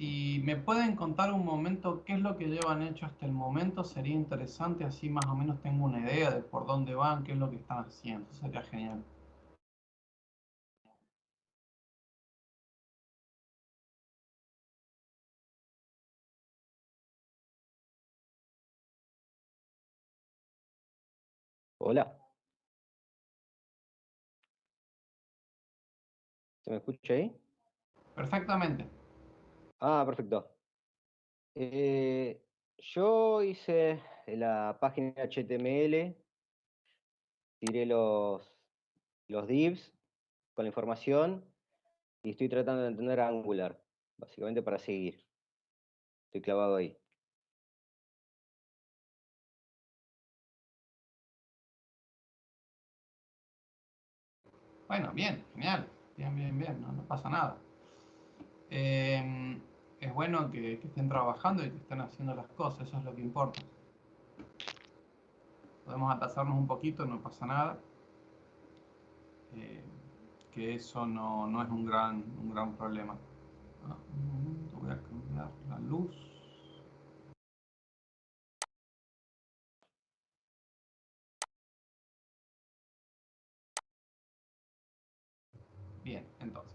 Si me pueden contar un momento qué es lo que llevan hecho hasta el momento, sería interesante, así más o menos tengo una idea de por dónde van, qué es lo que están haciendo. Eso sería genial. Hola, ¿se me escucha ahí? Perfectamente. Ah, perfecto. Yo hice la página HTML, tiré los divs con la información y estoy tratando de entender Angular, básicamente para seguir. Estoy clavado ahí. Bueno, bien, genial. Bien, bien, bien, no, no pasa nada. Es bueno que estén trabajando y que estén haciendo las cosas, eso es lo que importa. Podemos atrasarnos un poquito, no pasa nada. Eh, que eso no es un gran problema. Un momento, voy a cambiar la luz. Bien, entonces.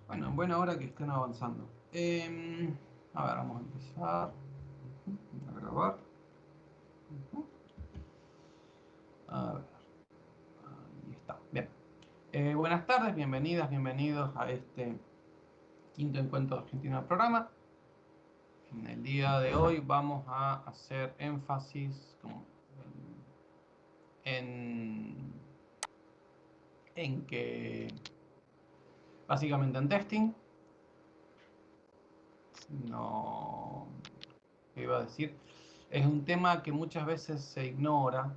Bueno, en buena hora que estén avanzando. A ver, vamos a empezar a grabar. A ver, ahí está. Bien. Buenas tardes, bienvenidas, bienvenidos a este quinto encuentro de Argentina del programa. En el día de hoy vamos a hacer énfasis en, en que básicamente en testing, no, ¿qué iba a decir? Es un tema que muchas veces se ignora,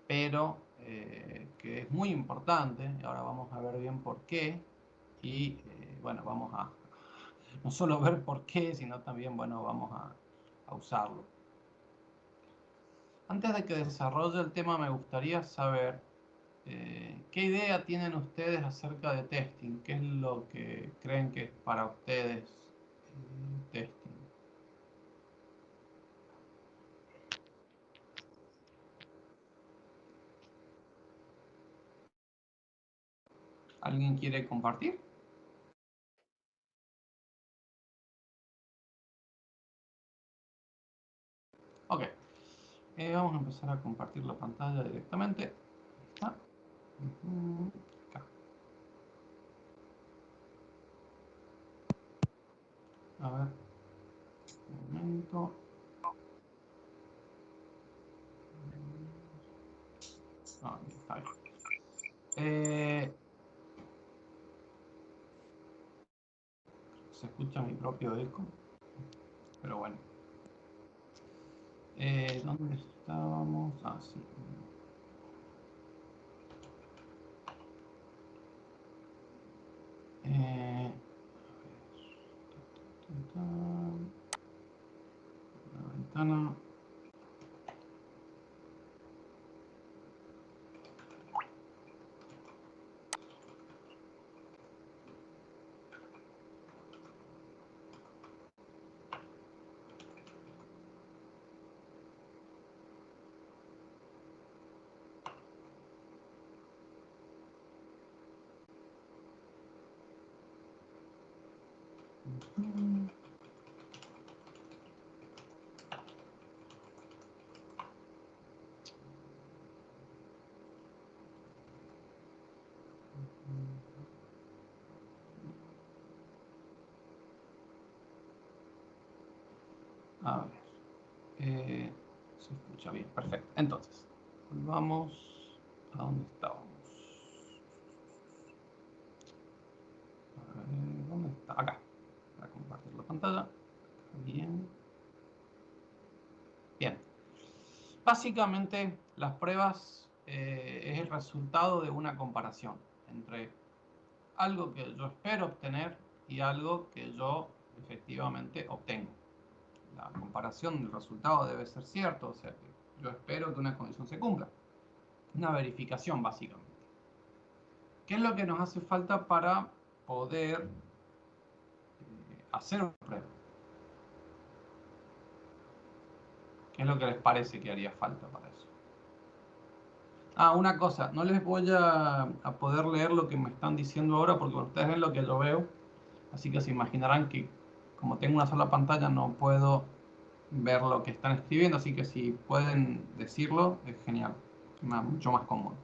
pero que es muy importante. Ahora vamos a ver bien por qué. Y bueno, vamos a no solo ver por qué, sino también, bueno, vamos a usarlo. Antes de que desarrolle el tema, me gustaría saber qué idea tienen ustedes acerca de testing, qué es lo que creen que es para ustedes testing. ¿Alguien quiere compartir? Ok, vamos a empezar a compartir la pantalla directamente. Ah, acá. A ver, un momento. Ah, está bien. Se escucha mi propio eco, pero bueno. ¿Dónde estábamos? Ah, sí. A ver. La ventana. A ver. Se escucha bien, perfecto. Entonces, volvamos a donde estábamos. A ver, ¿dónde está? Acá. Para compartir la pantalla. Bien. Bien. Básicamente, las pruebas es el resultado de una comparación entre algo que yo espero obtener y algo que yo efectivamente obtengo. La comparación del resultado debe ser cierto, o sea que yo espero que una condición se cumpla. Una verificación, básicamente. ¿Qué es lo que nos hace falta para poder hacer una prueba. ¿Qué es lo que les parece que haría falta para eso? Ah, una cosa, no les voy a poder leer lo que me están diciendo ahora porque ustedes ven lo que yo veo, así que se imaginarán que como tengo una sola pantalla no puedo ver lo que están escribiendo, así que si pueden decirlo, es genial, mucho más cómodo.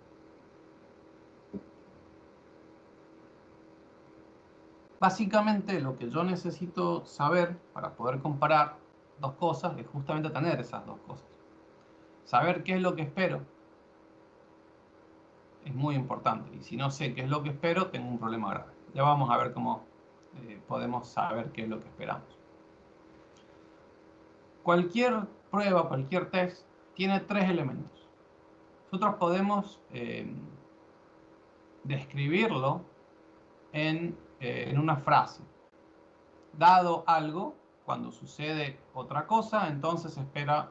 Básicamente lo que yo necesito saber para poder comparar dos cosas es justamente tener esas dos cosas. Saber qué es lo que espero es muy importante, y si no sé qué es lo que espero, tengo un problema grave. Ya vamos a ver cómo podemos saber qué es lo que esperamos. Cualquier prueba, cualquier test, tiene tres elementos. Nosotros podemos describirlo en una frase. Dado algo, cuando sucede otra cosa, entonces espera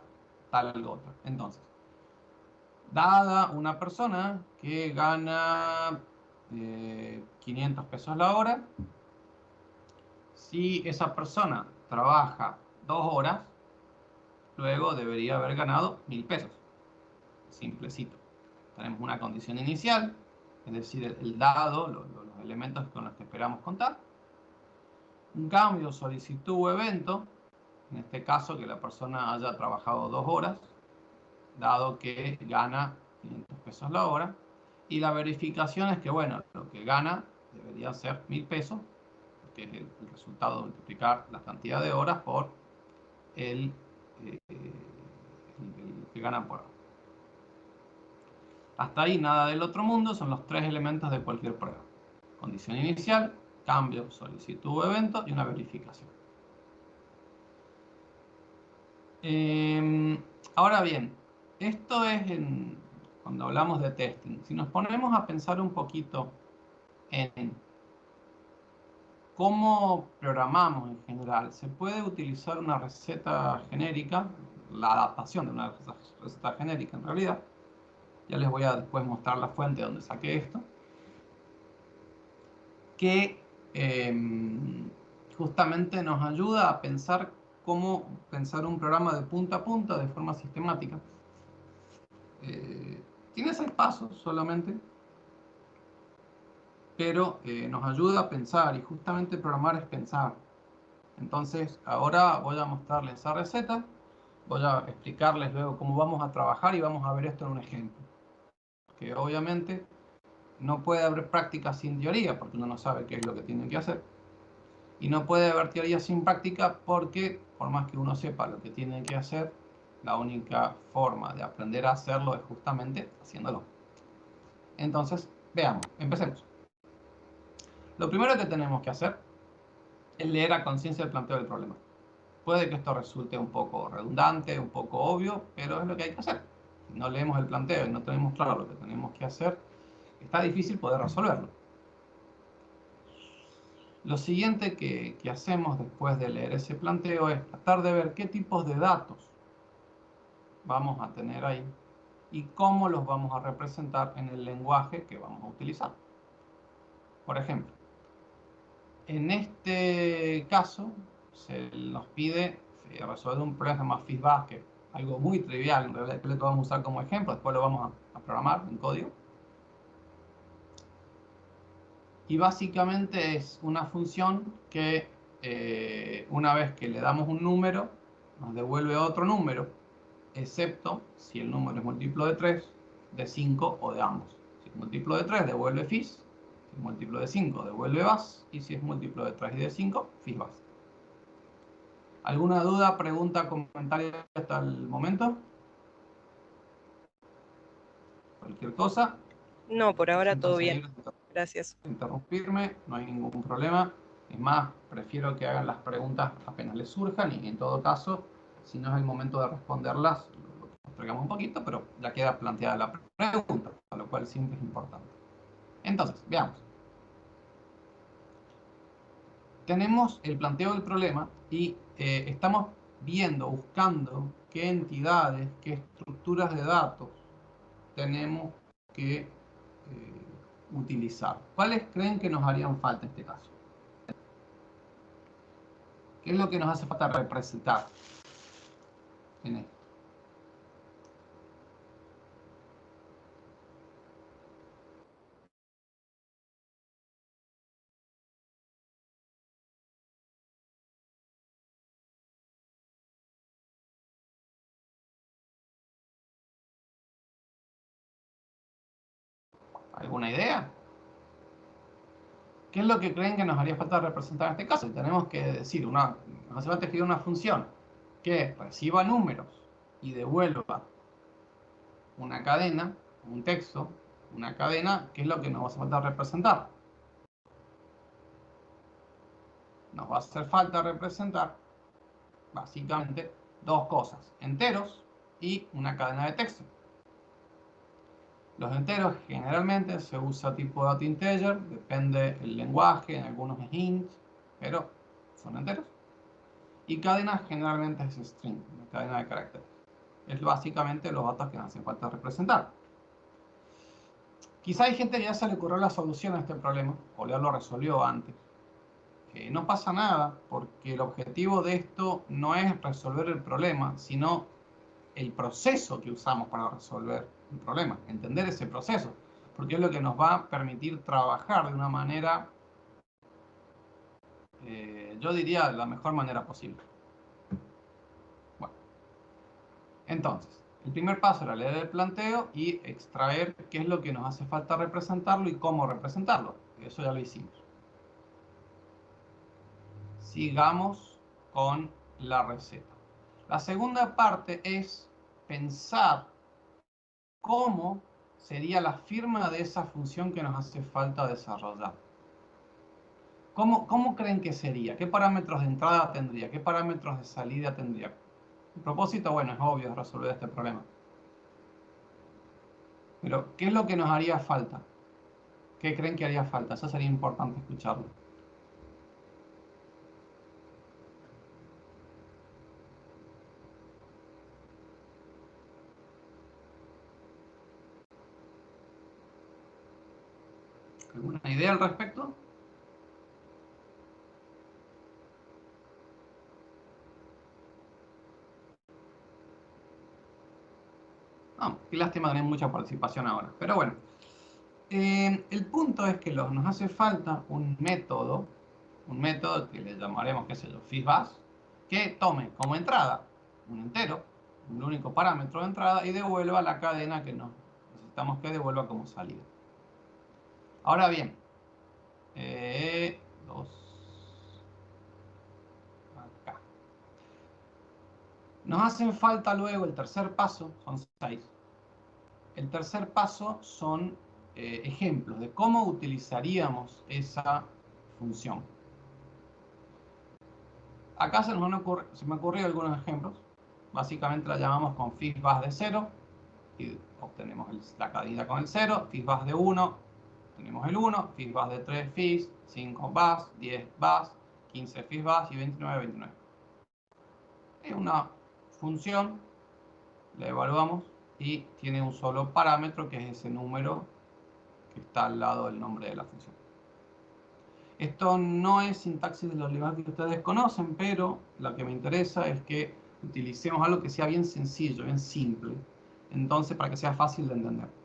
tal algo otro. Entonces, dada una persona que gana 500 pesos la hora, si esa persona trabaja 2 horas, luego debería haber ganado 1000 pesos. Simplecito. Tenemos una condición inicial, es decir, el dado, los elementos con los que esperamos contar. Un cambio, solicitud o evento, en este caso que la persona haya trabajado 2 horas, dado que gana 500 pesos la hora. Y la verificación es que, bueno, lo que gana debería ser 1000 pesos, que es el resultado de multiplicar la cantidad de horas por el que gana por hora. Hasta ahí nada del otro mundo, son los tres elementos de cualquier prueba. Condición inicial, cambio, solicitud o evento y una verificación. Ahora bien, esto es cuando hablamos de testing. Si nos ponemos a pensar un poquito en cómo programamos en general, se puede utilizar una receta genérica, la adaptación de una receta genérica en realidad. Ya les voy a después mostrar la fuente donde saqué esto. Que justamente nos ayuda a pensar cómo pensar un programa de punta a punta de forma sistemática. Tiene 6 pasos solamente, pero nos ayuda a pensar, y justamente programar es pensar. Entonces ahora voy a mostrarles esa receta, voy a explicarles luego cómo vamos a trabajar y vamos a ver esto en un ejemplo. Que obviamente no puede haber práctica sin teoría porque uno no sabe qué es lo que tiene que hacer. Y no puede haber teoría sin práctica porque, por más que uno sepa lo que tiene que hacer, la única forma de aprender a hacerlo es justamente haciéndolo. Entonces, veamos, empecemos. Lo primero que tenemos que hacer es leer a conciencia el planteo del problema. Puede que esto resulte un poco redundante, un poco obvio, pero es lo que hay que hacer. Si no leemos el planteo y no tenemos claro lo que tenemos que hacer, está difícil poder resolverlo. Lo siguiente que hacemos después de leer ese planteo es tratar de ver qué tipos de datos vamos a tener ahí y cómo los vamos a representar en el lenguaje que vamos a utilizar. Por ejemplo, en este caso se nos pide resolver un problema más feedback, que es algo muy trivial, en realidad que lo vamos a usar como ejemplo, después lo vamos a programar en código. Y básicamente es una función que una vez que le damos un número, nos devuelve otro número, excepto si el número es múltiplo de 3, de 5 o de ambos. Si es múltiplo de 3, devuelve fis, si es múltiplo de 5, devuelve vas, y si es múltiplo de 3 y de 5, fis vas. ¿Alguna duda, pregunta, comentario hasta el momento? Cualquier cosa. No, por ahora todo bien. Gracias. Interrumpirme, no hay ningún problema. Es más, prefiero que hagan las preguntas apenas les surjan y en todo caso, si no es el momento de responderlas, lo postergamos un poquito, pero ya queda planteada la pregunta, a lo cual siempre es importante. Entonces, veamos. Tenemos el planteo del problema y estamos viendo, buscando qué entidades, qué estructuras de datos tenemos que utilizar. ¿Cuáles creen que nos harían falta en este caso? ¿Qué es lo que nos hace falta representar en esto? ¿Alguna idea? ¿Qué es lo que creen que nos haría falta representar en este caso? Y tenemos que decir, nos hace falta escribir una función que reciba números y devuelva una cadena, un texto, una cadena. ¿Qué es lo que nos hace falta representar? Nos va a hacer falta representar básicamente dos cosas: enteros y una cadena de texto. Los enteros generalmente se usa tipo data integer, depende del lenguaje, en algunos es int, pero son enteros. Y cadenas generalmente es string, una cadena de caracteres. Es básicamente los datos que nos hacen falta representar. Quizá hay gente que ya se le ocurrió la solución a este problema, o ya lo resolvió antes. No pasa nada, porque el objetivo de esto no es resolver el problema, sino el proceso que usamos para resolver el problema, entender ese proceso, porque es lo que nos va a permitir trabajar de una manera, yo diría, de la mejor manera posible. Bueno, entonces, el primer paso era leer el planteo y extraer qué es lo que nos hace falta representarlo y cómo representarlo. Eso ya lo hicimos. Sigamos con la receta. La segunda parte es pensar cómo sería la firma de esa función que nos hace falta desarrollar. ¿Cómo creen que sería? ¿Qué parámetros de entrada tendría? ¿Qué parámetros de salida tendría? El propósito, bueno, es obvio, es resolver este problema. Pero, ¿qué es lo que nos haría falta? ¿Qué creen que haría falta? Eso sería importante escucharlo. ¿Alguna idea al respecto? No, qué lástima tener mucha participación ahora. Pero bueno, el punto es que nos hace falta un método que le llamaremos, qué sé yo, FISBAS, que tome como entrada un entero, un único parámetro de entrada, y devuelva la cadena que necesitamos que devuelva como salida. Ahora bien, acá. Nos hacen falta luego el tercer paso, son 6. El tercer paso son ejemplos de cómo utilizaríamos esa función. Acá se me ocurrió algunos ejemplos. Básicamente la llamamos con FISBAS de 0 y obtenemos la cadena con el 0, FISBAS de 1, tenemos el 1, FISBAS de 3 FIS, 5 BAS, 10 BAS, 15 FISBAS y 29. Es una función, la evaluamos y tiene un solo parámetro, que es ese número que está al lado del nombre de la función. Esto no es sintaxis de los lenguajes que ustedes conocen, pero lo que me interesa es que utilicemos algo que sea bien sencillo, bien simple. Entonces, para que sea fácil de entender.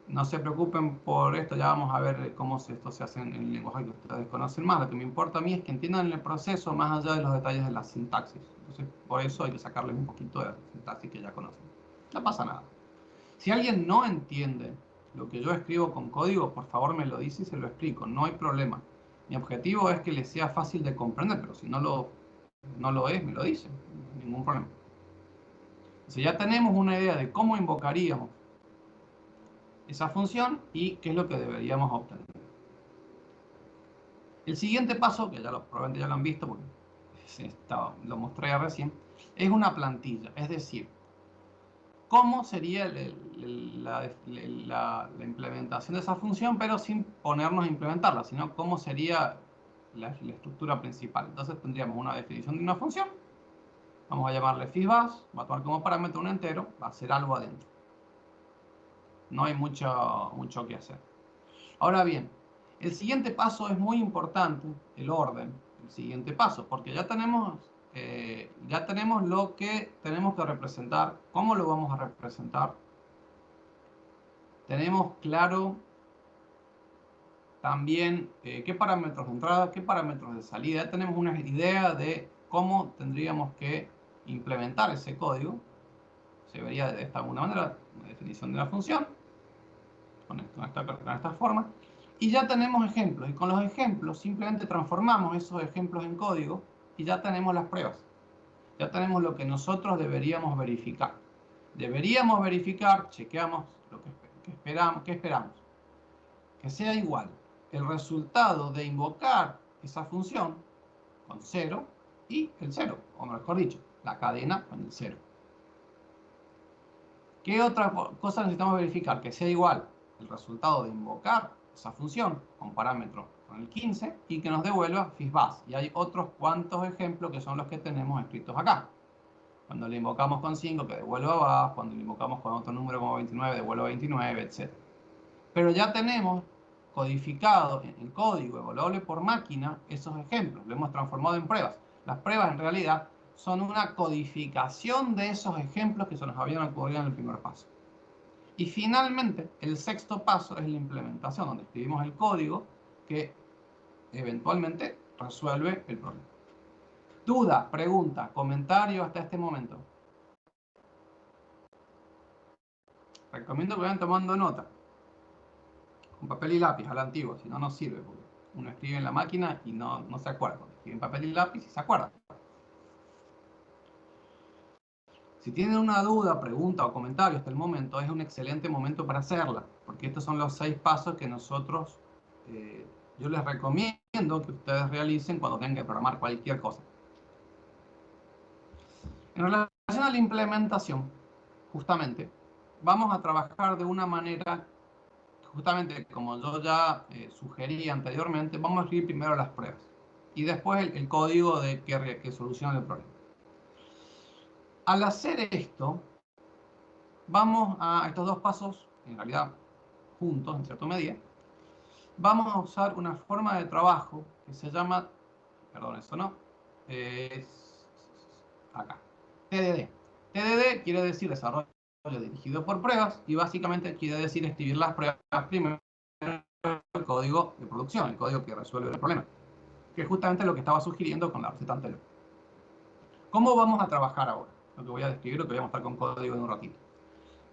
No se preocupen por esto, ya vamos a ver cómo esto se hace en el lenguaje que ustedes conocen más. Lo que me importa a mí es que entiendan el proceso más allá de los detalles de la sintaxis. Entonces, por eso hay que sacarles un poquito de la sintaxis que ya conocen. No pasa nada. Si alguien no entiende lo que yo escribo con código, por favor me lo dice y se lo explico. No hay problema. Mi objetivo es que les sea fácil de comprender, pero si no lo es, me lo dicen. No hay ningún problema. Si ya tenemos una idea de cómo invocaríamos esa función y qué es lo que deberíamos obtener. El siguiente paso, que probablemente ya lo han visto porque lo mostré recién, es una plantilla. Es decir, cómo sería la implementación de esa función, pero sin ponernos a implementarla, sino cómo sería la estructura principal. Entonces tendríamos una definición de una función, vamos a llamarle FISBAS, va a tomar como parámetro un entero, va a hacer algo adentro. No hay mucho que hacer. Ahora bien, el siguiente paso es muy importante, el orden. siguiente paso, porque ya tenemos lo que tenemos que representar. ¿Cómo lo vamos a representar? Tenemos claro también qué parámetros de entrada, qué parámetros de salida. Ya tenemos una idea de cómo tendríamos que implementar ese código. Se vería de esta alguna manera, la definición de la función, con esta forma. Y ya tenemos ejemplos, y con los ejemplos simplemente transformamos esos ejemplos en código y ya tenemos las pruebas. Ya tenemos lo que nosotros deberíamos verificar. Deberíamos verificar, chequeamos lo que esperamos, ¿qué esperamos? Que sea igual el resultado de invocar esa función con 0 y el 0, o mejor dicho, la cadena con el 0. ¿Qué otra cosa necesitamos verificar? Que sea igual el resultado de invocar esa función con parámetro con el 15 y que nos devuelva FISBAS. Y hay otros cuantos ejemplos que son los que tenemos escritos acá. Cuando le invocamos con 5, que devuelva BAS. Cuando le invocamos con otro número como 29, devuelva 29, etc. Pero ya tenemos codificado en el código evaluable por máquina esos ejemplos. Lo hemos transformado en pruebas. Las pruebas en realidad son una codificación de esos ejemplos que se nos habían ocurrido en el primer paso. Y finalmente, el sexto paso es la implementación, donde escribimos el código que eventualmente resuelve el problema. Duda, pregunta, comentario hasta este momento. Recomiendo que vayan tomando nota. Con papel y lápiz, a la antigua, si no, no sirve. Porque uno escribe en la máquina y no se acuerda. Escribe en papel y lápiz y se acuerda. Si tienen una duda, pregunta o comentario hasta el momento, es un excelente momento para hacerla. Porque estos son los 6 pasos que nosotros, yo les recomiendo que ustedes realicen cuando tengan que programar cualquier cosa. En relación a la implementación, justamente, vamos a trabajar de una manera, justamente como yo ya sugerí anteriormente, vamos a escribir primero las pruebas y después el código de que soluciona el problema. Al hacer esto, vamos a estos dos pasos, en realidad juntos en cierta medida, vamos a usar una forma de trabajo que se llama, perdón, esto no, es acá, TDD. TDD quiere decir desarrollo dirigido por pruebas y básicamente quiere decir escribir las pruebas primero el código de producción, el código que resuelve el problema, que es justamente lo que estaba sugiriendo con la receta anterior. ¿Cómo vamos a trabajar ahora? Lo que voy a describir, lo que voy a mostrar con código en un ratito.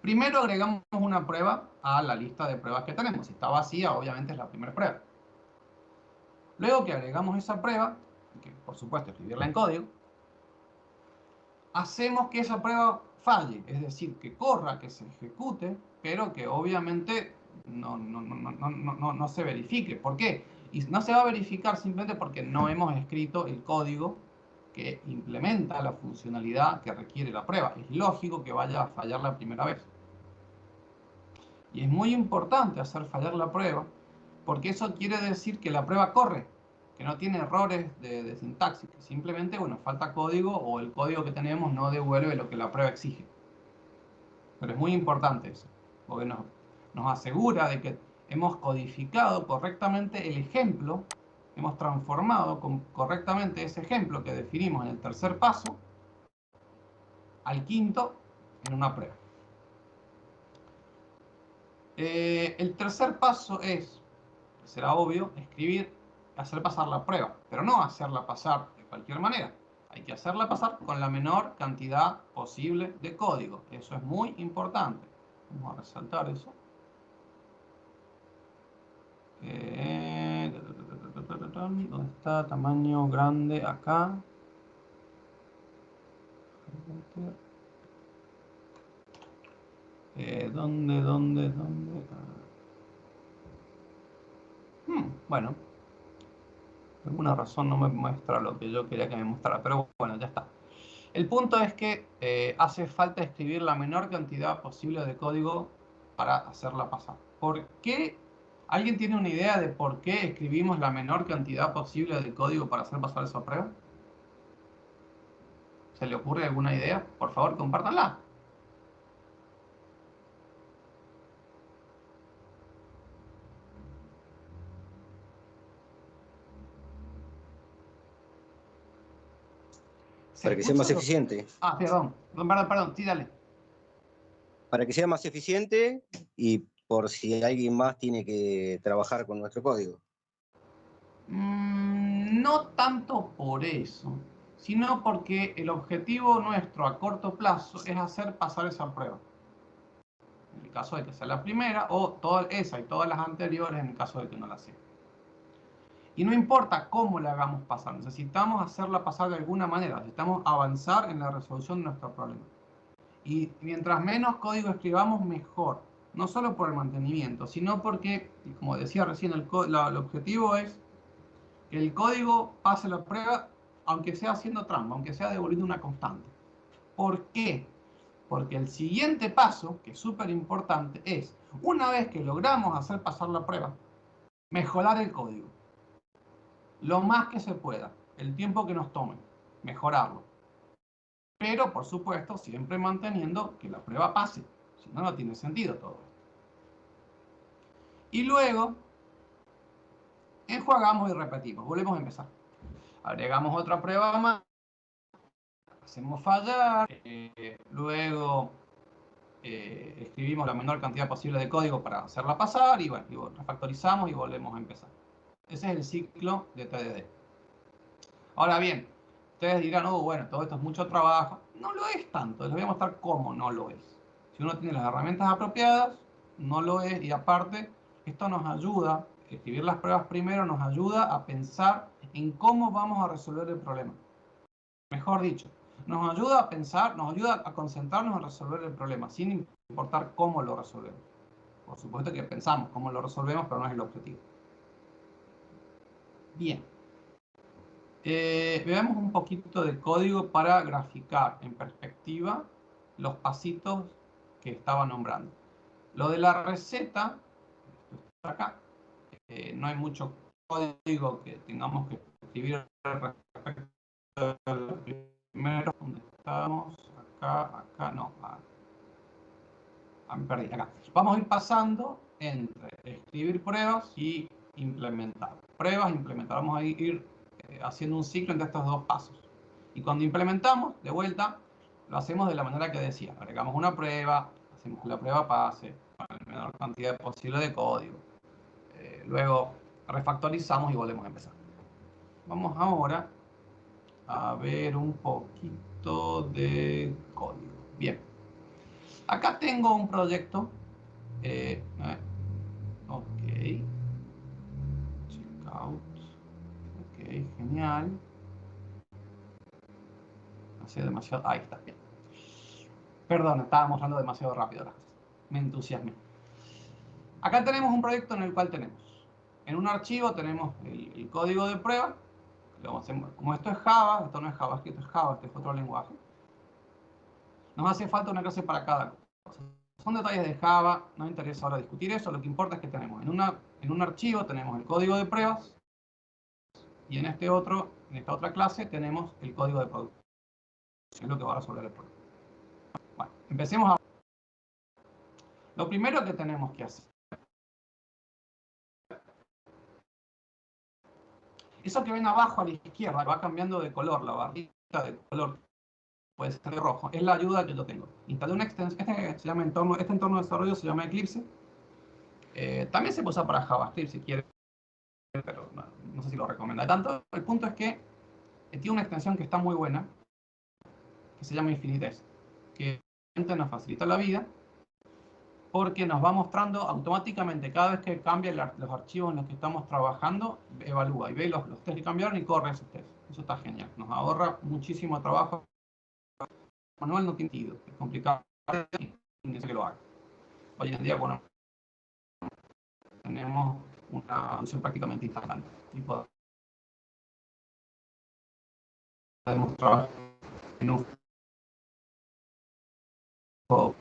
Primero agregamos una prueba a la lista de pruebas que tenemos. Si está vacía, obviamente es la primera prueba. Luego que agregamos esa prueba, que por supuesto escribirla en código, hacemos que esa prueba falle, es decir, que corra, que se ejecute, pero que obviamente no se verifique. ¿Por qué? Y no se va a verificar simplemente porque no hemos escrito el código que implementa la funcionalidad que requiere la prueba. Es lógico que vaya a fallar la primera vez. Y es muy importante hacer fallar la prueba, porque eso quiere decir que la prueba corre, que no tiene errores de sintaxis, que simplemente, bueno, falta código o el código que tenemos no devuelve lo que la prueba exige. Pero es muy importante eso, porque nos asegura de que hemos codificado correctamente el ejemplo, hemos transformado correctamente ese ejemplo que definimos en el tercer paso al quinto en una prueba. El tercer paso es, será obvio, hacer pasar la prueba, pero no hacerla pasar de cualquier manera. Hay que hacerla pasar con la menor cantidad posible de código. Eso es muy importante. Vamos a resaltar eso. ¿Dónde está? Tamaño grande acá. ¿Dónde? Bueno, por alguna razón no me muestra lo que yo quería que me mostrara, pero bueno, ya está. El punto es que hace falta escribir la menor cantidad posible de código para hacerla pasar. ¿Por qué? ¿Alguien tiene una idea de por qué escribimos la menor cantidad posible de código para hacer pasar esa prueba? ¿Se le ocurre alguna idea? Por favor, compártanla. Para que sea más eficiente. Ah, perdón, sí, dale. Para que sea más eficiente y por si alguien más tiene que trabajar con nuestro código. No tanto por eso, sino porque el objetivo nuestro a corto plazo es hacer pasar esa prueba. En el caso de que sea la primera, o toda esa y todas las anteriores en el caso de que no la sea. Y no importa cómo la hagamos pasar, necesitamos hacerla pasar de alguna manera, necesitamos avanzar en la resolución de nuestro problema. Y mientras menos código escribamos, mejor. No solo por el mantenimiento, sino porque, como decía recién, el objetivo es que el código pase la prueba, aunque sea haciendo trampa, aunque sea devolviendo una constante. ¿Por qué? Porque el siguiente paso, que es súper importante, es, una vez que logramos hacer pasar la prueba, mejorar el código. Lo más que se pueda, el tiempo que nos tome, mejorarlo. Pero, por supuesto, siempre manteniendo que la prueba pase. Si no, no tiene sentido todo esto. Y luego, enjuagamos y repetimos. Volvemos a empezar. Agregamos otra prueba más. Hacemos fallar. Luego, escribimos la menor cantidad posible de código para hacerla pasar. Y bueno, refactorizamos y volvemos a empezar. Ese es el ciclo de TDD. Ahora bien, ustedes dirán, oh, bueno, todo esto es mucho trabajo. No lo es tanto. Les voy a mostrar cómo no lo es. Si uno tiene las herramientas apropiadas, no lo es. Y aparte, esto nos ayuda, escribir las pruebas primero nos ayuda a pensar en cómo vamos a resolver el problema. Mejor dicho, nos ayuda a pensar, nos ayuda a concentrarnos en resolver el problema, sin importar cómo lo resolvemos. Por supuesto que pensamos cómo lo resolvemos, pero no es el objetivo. Bien. Veamos un poquito de código para graficar en perspectiva los pasitos que estaba nombrando. Lo de la receta, esto está acá, no hay mucho código que tengamos que escribir respecto al primero, donde estamos, acá, no, me perdí, acá. Vamos a ir pasando entre escribir pruebas y implementar. Pruebas, implementar, vamos a ir haciendo un ciclo entre estos dos pasos. Y cuando implementamos, de vuelta, lo hacemos de la manera que decía. Agregamos una prueba, hacemos que la prueba pase con la menor cantidad posible de código. Luego refactorizamos y volvemos a empezar. Vamos ahora a ver un poquito de código. Bien. Acá tengo un proyecto. Ok. Checkout. Ok, genial. Hace demasiado. Ahí está, bien. Perdón, estaba mostrando demasiado rápido las cosas. Me entusiasmé. Acá tenemos un proyecto en el cual tenemos, en un archivo tenemos el código de prueba. Como esto es Java, esto no es JavaScript, esto es Java, este es otro lenguaje. Nos hace falta una clase para cada cosa. Son detalles de Java, no me interesa ahora discutir eso. Lo que importa es que tenemos en un archivo tenemos el código de pruebas y en esta otra clase tenemos el código de producción. Es lo que va a resolver el problema. Bueno, empecemos a... Lo primero que tenemos que hacer. Eso que ven abajo a la izquierda va cambiando de color, la barrita de color puede ser de rojo. Es la ayuda que yo tengo. Instalé una extensión, este entorno de desarrollo se llama Eclipse. También se puede usar para JavaScript si quiere, pero no sé si lo recomienda tanto. El punto es que tiene una extensión que está muy buena, que se llama Infinitest, que nos facilita la vida porque nos va mostrando automáticamente cada vez que cambia los archivos en los que estamos trabajando, evalúa y ve los test que cambiaron y corre esos test. Eso está genial, nos ahorra muchísimo trabajo. Manual no tiene sentido, es complicado y no sé que lo haga. Hoy en día, bueno, tenemos una solución prácticamente instantánea y podemos trabajar en un juego.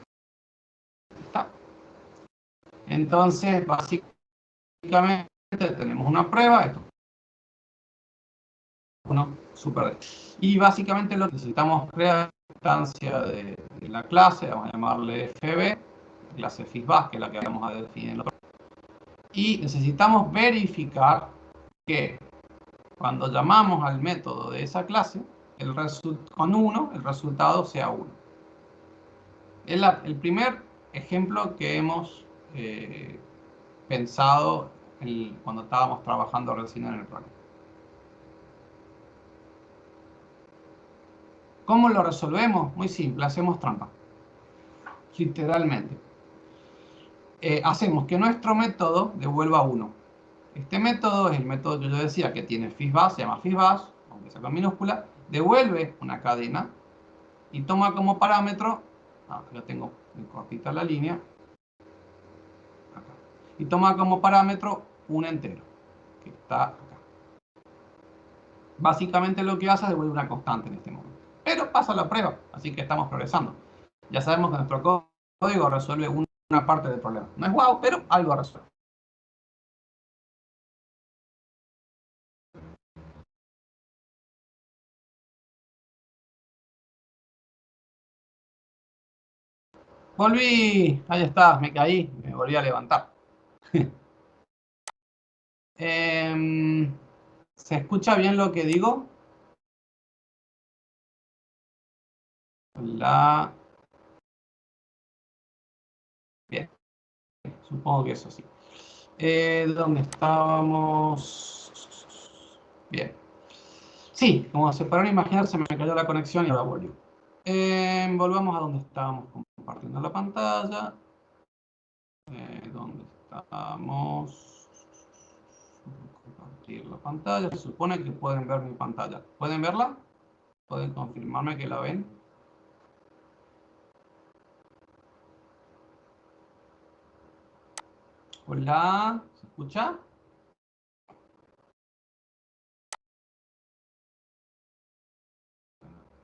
Entonces, básicamente tenemos una prueba, esto super. Y básicamente lo que necesitamos crear instancia de la clase, vamos a llamarle FB, clase FISBAS, que es la que vamos a definir en el otro. Y necesitamos verificar que cuando llamamos al método de esa clase, con 1 el resultado sea 1. Es el primer ejemplo que hemos pensado cuando estábamos trabajando recién en el problema. ¿Cómo lo resolvemos? Muy simple, hacemos trampa. Literalmente. Hacemos que nuestro método devuelva 1. Este método es el método que yo decía que tiene fisbas, se llama fisbas, aunque sea con minúscula, devuelve una cadena y toma como parámetro, ya tengo muy cortita la línea, acá, y toma como parámetro un entero, que está acá. Básicamente lo que hace es devolver una constante en este momento. Pero pasa la prueba, así que estamos progresando. Ya sabemos que nuestro código resuelve una parte del problema. No es guau, pero algo resuelve. Volví, ahí está, me caí, me volví a levantar. ¿Se escucha bien lo que digo? Hola. Bien, supongo que eso sí. ¿Dónde estábamos? Bien. Sí, como se podrán imaginar, se me cayó la conexión y ahora volvió. Volvamos a donde estábamos compartiendo la pantalla. ¿Dónde estábamos? Compartir la pantalla. Se supone que pueden ver mi pantalla. ¿Pueden verla? ¿Pueden confirmarme que la ven? Hola, ¿se escucha?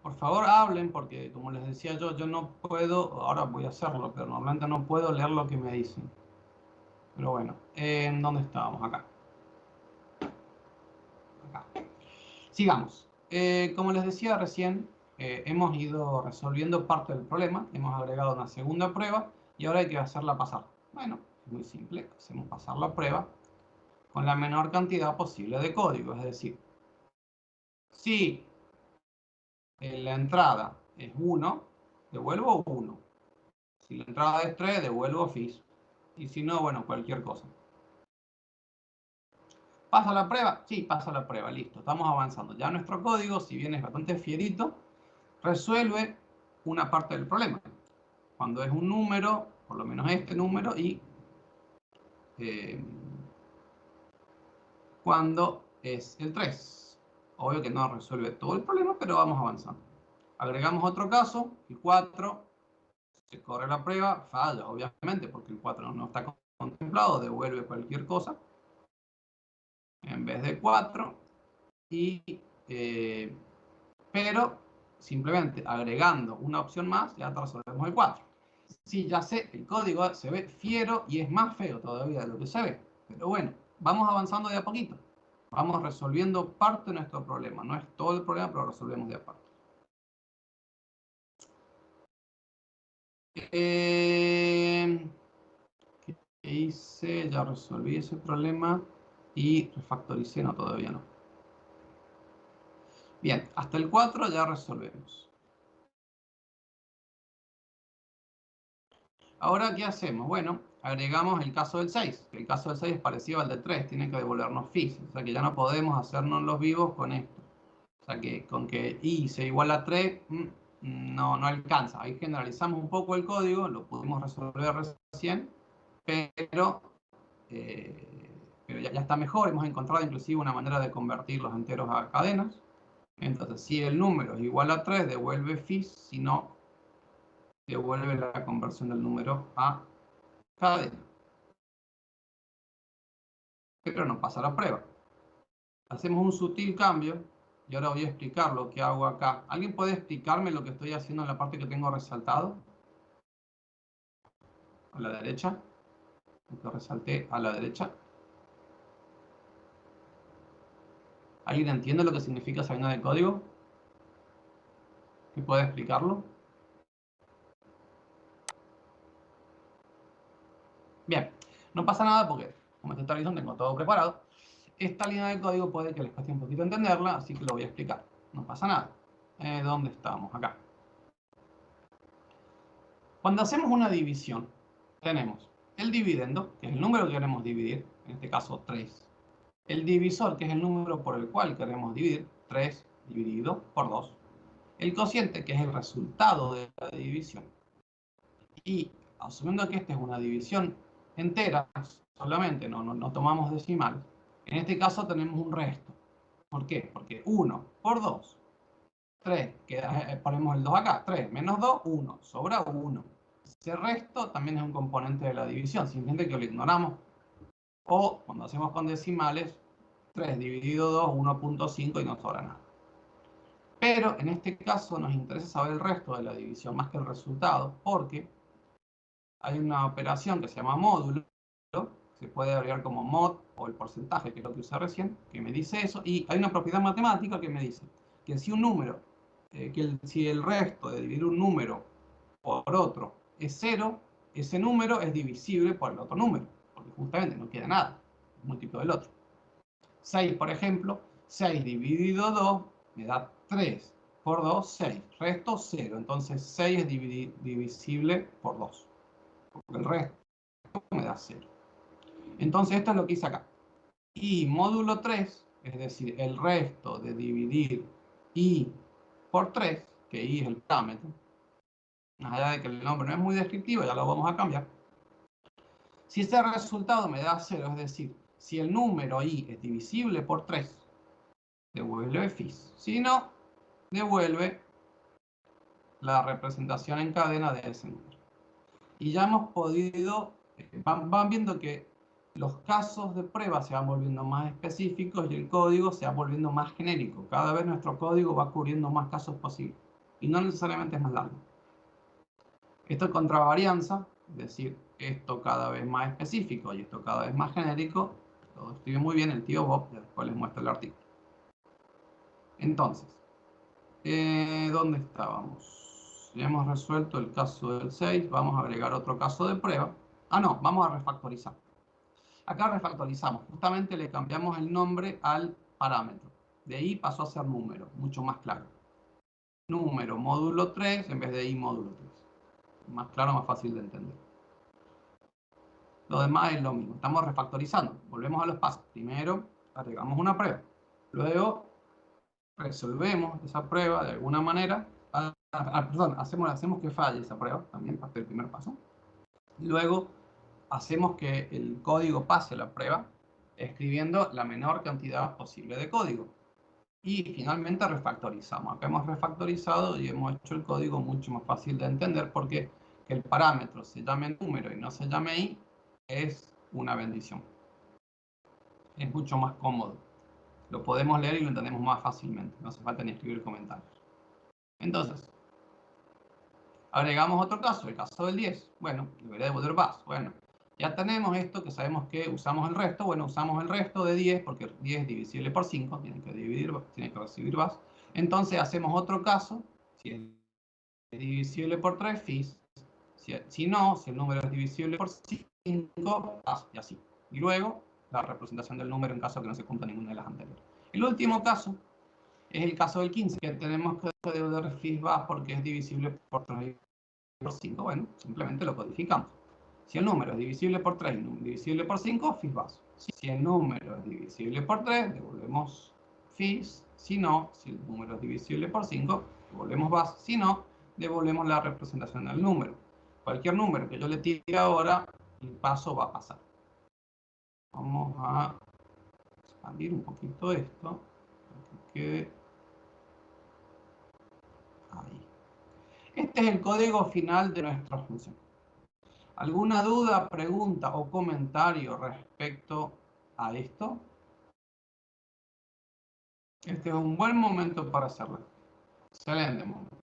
Por favor hablen porque como les decía yo no puedo, ahora voy a hacerlo, pero normalmente no puedo leer lo que me dicen. Pero bueno, ¿en dónde estábamos? Acá. Sigamos. Como les decía recién, hemos ido resolviendo parte del problema, hemos agregado una segunda prueba y ahora hay que hacerla pasar. Bueno, es muy simple, hacemos pasar la prueba con la menor cantidad posible de código, es decir, si la entrada es 1, devuelvo 1. Si la entrada es 3, devuelvo FIS. Y si no, bueno, cualquier cosa. ¿Pasa la prueba? Sí, pasa la prueba, listo. Estamos avanzando. Ya nuestro código, si bien es bastante fierito, resuelve una parte del problema. Cuando es un número, por lo menos este número, y cuando es el 3. Obvio que no resuelve todo el problema, pero vamos avanzando. Agregamos otro caso, el 4. Se corre la prueba, falla, obviamente, porque el 4 no está contemplado, devuelve cualquier cosa en vez de 4. Pero simplemente agregando una opción más, ya resolvemos el 4. Sí, ya sé, el código se ve fiero y es más feo todavía de lo que se ve. Pero bueno, vamos avanzando de a poquito. Vamos resolviendo parte de nuestro problema. No es todo el problema, pero resolvemos de a parte. ¿Qué hice? Ya resolví ese problema y refactoricé. No, todavía no. Bien, hasta el 4 ya resolvemos. Ahora, ¿qué hacemos? Bueno, agregamos el caso del 6. El caso del 6 es parecido al del 3, tiene que devolvernos FIS. O sea que ya no podemos hacernos los vivos con esto. O sea que con que i sea igual a 3, no alcanza. Ahí generalizamos un poco el código, lo pudimos resolver recién, pero ya está mejor. Hemos encontrado inclusive una manera de convertir los enteros a cadenas. Entonces, si el número es igual a 3, devuelve FIS, si no, devuelve la conversión del número a cadena. Pero no pasa la prueba. Hacemos un sutil cambio y ahora voy a explicar lo que hago acá. ¿Alguien puede explicarme lo que estoy haciendo en la parte que tengo resaltado? A la derecha. Lo que resalté a la derecha. ¿Alguien entiende lo que significa esa línea de código? ¿Quién puede explicarlo? Bien, no pasa nada porque, como te está diciendo, tengo todo preparado. Esta línea de código puede que les cueste un poquito entenderla, así que lo voy a explicar. No pasa nada. ¿Dónde estamos? Acá. Cuando hacemos una división, tenemos el dividendo, que es el número que queremos dividir, en este caso 3. El divisor, que es el número por el cual queremos dividir, 3 dividido por 2. El cociente, que es el resultado de la división. Y asumiendo que esta es una división entera, solamente no tomamos decimales, en este caso tenemos un resto. ¿Por qué? Porque 1 por 2, 3, ponemos el 2 acá, 3 menos 2, 1, sobra 1. Ese resto también es un componente de la división, simplemente que lo ignoramos. O cuando hacemos con decimales, 3 dividido 2, 1.5 y no sobra nada. Pero en este caso nos interesa saber el resto de la división más que el resultado, porque hay una operación que se llama módulo, se puede abreviar como mod o el porcentaje, que es lo que usé recién, que me dice eso, y hay una propiedad matemática que me dice que si un número, si el resto de dividir un número por otro es 0, ese número es divisible por el otro número, porque justamente no queda nada, es múltiplo del otro. 6, por ejemplo, 6 dividido 2 me da 3, por 2, 6, resto 0, entonces 6 es divisible por 2, porque el resto me da 0. Entonces esto es lo que hice acá. Y módulo 3, es decir, el resto de dividir i por 3, que i es el parámetro, más allá de que el nombre no es muy descriptivo, ya lo vamos a cambiar. Si ese resultado me da 0, es decir, si el número i es divisible por 3, devuelve FIS. Si no, devuelve la representación en cadena de ese número. Y ya hemos podido, van viendo que los casos de prueba se van volviendo más específicos y el código se va volviendo más genérico. Cada vez nuestro código va cubriendo más casos posibles. Y no necesariamente es más largo. Esto es contravarianza, es decir, esto cada vez más específico y esto cada vez más genérico. Lo escribe muy bien el tío Bob, después les muestro el artículo. Entonces, ¿dónde estábamos? Ya hemos resuelto el caso del 6, vamos a agregar otro caso de prueba. No, vamos a refactorizar. Acá refactorizamos, justamente le cambiamos el nombre al parámetro. De i pasó a ser número, mucho más claro. Número módulo 3 en vez de i módulo 3. Más claro, más fácil de entender. Lo demás es lo mismo, estamos refactorizando. Volvemos a los pasos. Primero, agregamos una prueba. Luego, resolvemos esa prueba de alguna manera. Perdón, hacemos que falle esa prueba, también parte del primer paso. Luego, hacemos que el código pase la prueba, escribiendo la menor cantidad posible de código. Y finalmente refactorizamos. Acá hemos refactorizado y hemos hecho el código mucho más fácil de entender porque que el parámetro se llame número y no se llame i es una bendición. Es mucho más cómodo. Lo podemos leer y lo entendemos más fácilmente. No hace falta ni escribir comentarios. Entonces, agregamos otro caso, el caso del 10. Bueno, debería devolver VAS. Bueno, ya tenemos esto que sabemos que usamos el resto. Bueno, usamos el resto de 10 porque 10 es divisible por 5. Tiene que recibir VAS. Entonces hacemos otro caso. Si es divisible por 3, FIS. Si no, si el número es divisible por 5, VAS y así. Y luego la representación del número en caso de que no se cumpla ninguna de las anteriores. El último caso es el caso del 15, que tenemos que devolver FIS VAS porque es divisible por 3 y por 5. Bueno, simplemente lo codificamos. Si el número es divisible por 3 y divisible por 5, FIS VAS. Si el número es divisible por 3, devolvemos FIS. Si no, si el número es divisible por 5, devolvemos VAS. Si no, devolvemos la representación del número. Cualquier número que yo le tire ahora, el paso va a pasar. Vamos a expandir un poquito esto, para que quede ahí. Este es el código final de nuestra función. ¿Alguna duda, pregunta o comentario respecto a esto? Este es un buen momento para hacerlo. Excelente momento.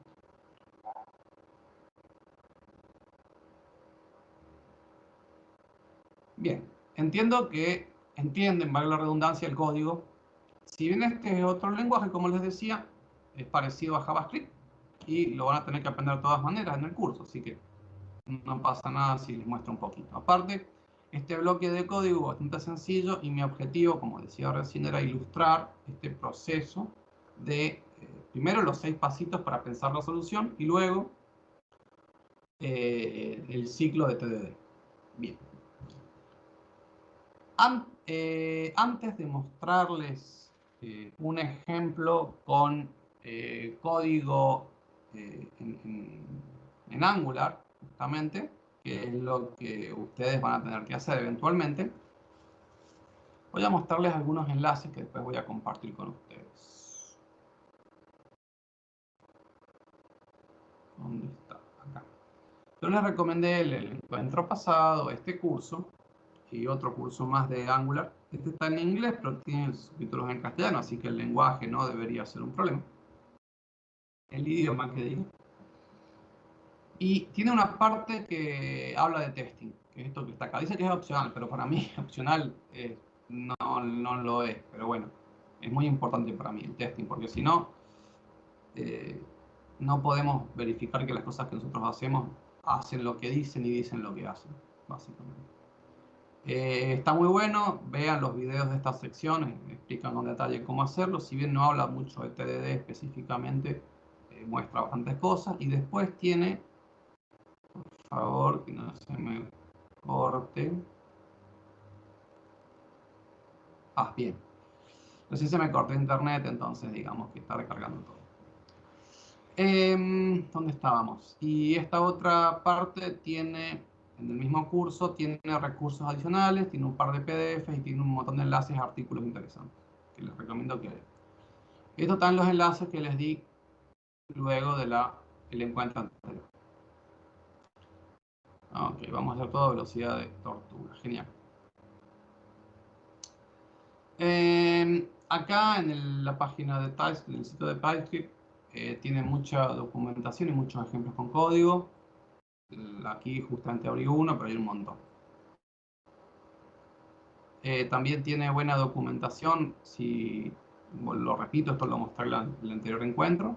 Bien, entiendo que entienden, vale la redundancia, el código. Si bien este es otro lenguaje, como les decía, es parecido a JavaScript y lo van a tener que aprender de todas maneras en el curso, así que no pasa nada si les muestro un poquito. Aparte, este bloque de código es bastante sencillo y mi objetivo, como decía recién, era ilustrar este proceso de Primero los 6 pasitos para pensar la solución y luego el ciclo de TDD. Bien. Antes de mostrarles un ejemplo con código en Angular, justamente, que es lo que ustedes van a tener que hacer eventualmente, voy a mostrarles algunos enlaces que después voy a compartir con ustedes. ¿Dónde está? Acá. Yo les recomendé el encuentro pasado, este curso, y otro curso más de Angular. Este está en inglés, pero tiene subtítulos en castellano, así que el lenguaje no debería ser un problema. El idioma que digo. Y tiene una parte que habla de testing, que es esto que está acá. Dice que es opcional, pero para mí opcional no lo es. Pero bueno, es muy importante para mí el testing, porque si no, no podemos verificar que las cosas que nosotros hacemos hacen lo que dicen y dicen lo que hacen, básicamente. Está muy bueno, vean los videos de esta sección, explican con detalle cómo hacerlo. Si bien no habla mucho de TDD específicamente, muestra bastantes cosas. Y después tiene, por favor, que no se me corte. Bien. No sé si se me cortó internet, entonces digamos que está recargando todo. ¿Dónde estábamos? Y esta otra parte tiene, en el mismo curso, tiene recursos adicionales, tiene un par de PDFs y tiene un montón de enlaces a artículos interesantes, que les recomiendo que lean. Estos están los enlaces que les di luego del encuentro anterior. Ok, vamos a hacer todo a velocidad de tortuga. Genial. Acá en la página de TypeScript, en el sitio de TypeScript, tiene mucha documentación y muchos ejemplos con código. Aquí justamente abrí uno, pero hay un montón. También tiene buena documentación, si lo repito, esto lo mostré en el anterior encuentro.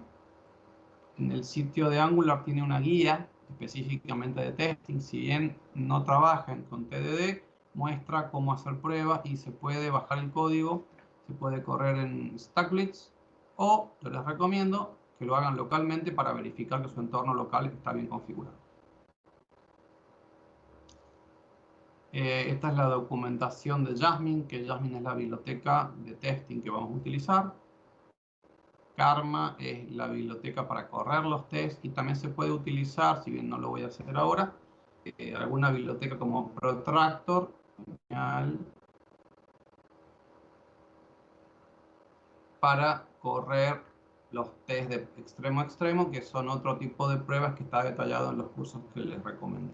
En el sitio de Angular tiene una guía específicamente de testing. Si bien no trabajan con TDD, muestra cómo hacer pruebas y se puede bajar el código, se puede correr en Stackblitz, o yo les recomiendo que lo hagan localmente para verificar que su entorno local está bien configurado. Esta es la documentación de Jasmine, que Jasmine es la biblioteca de testing que vamos a utilizar. Karma es la biblioteca para correr los tests y también se puede utilizar, si bien no lo voy a hacer ahora, alguna biblioteca como Protractor para correr los tests de extremo a extremo, que son otro tipo de pruebas que está detallado en los cursos que les recomiendo.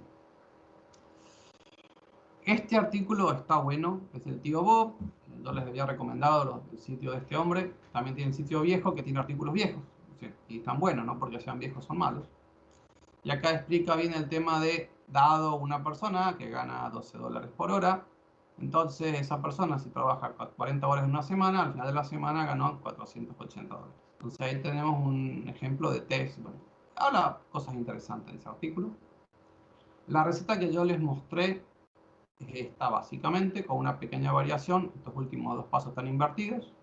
Este artículo está bueno, es el tío Bob. Yo les había recomendado el sitio de este hombre. También tiene el sitio viejo que tiene artículos viejos. ¿Sí? Y están buenos, no porque sean viejos son malos. Y acá explica bien el tema de, dado una persona que gana $12 por hora, entonces esa persona si trabaja 40 horas en una semana, al final de la semana ganó $480. Entonces ahí tenemos un ejemplo de test. Bueno, habla cosas interesantes en ese artículo. La receta que yo les mostré está básicamente con una pequeña variación. Estos últimos dos pasos están invertidos.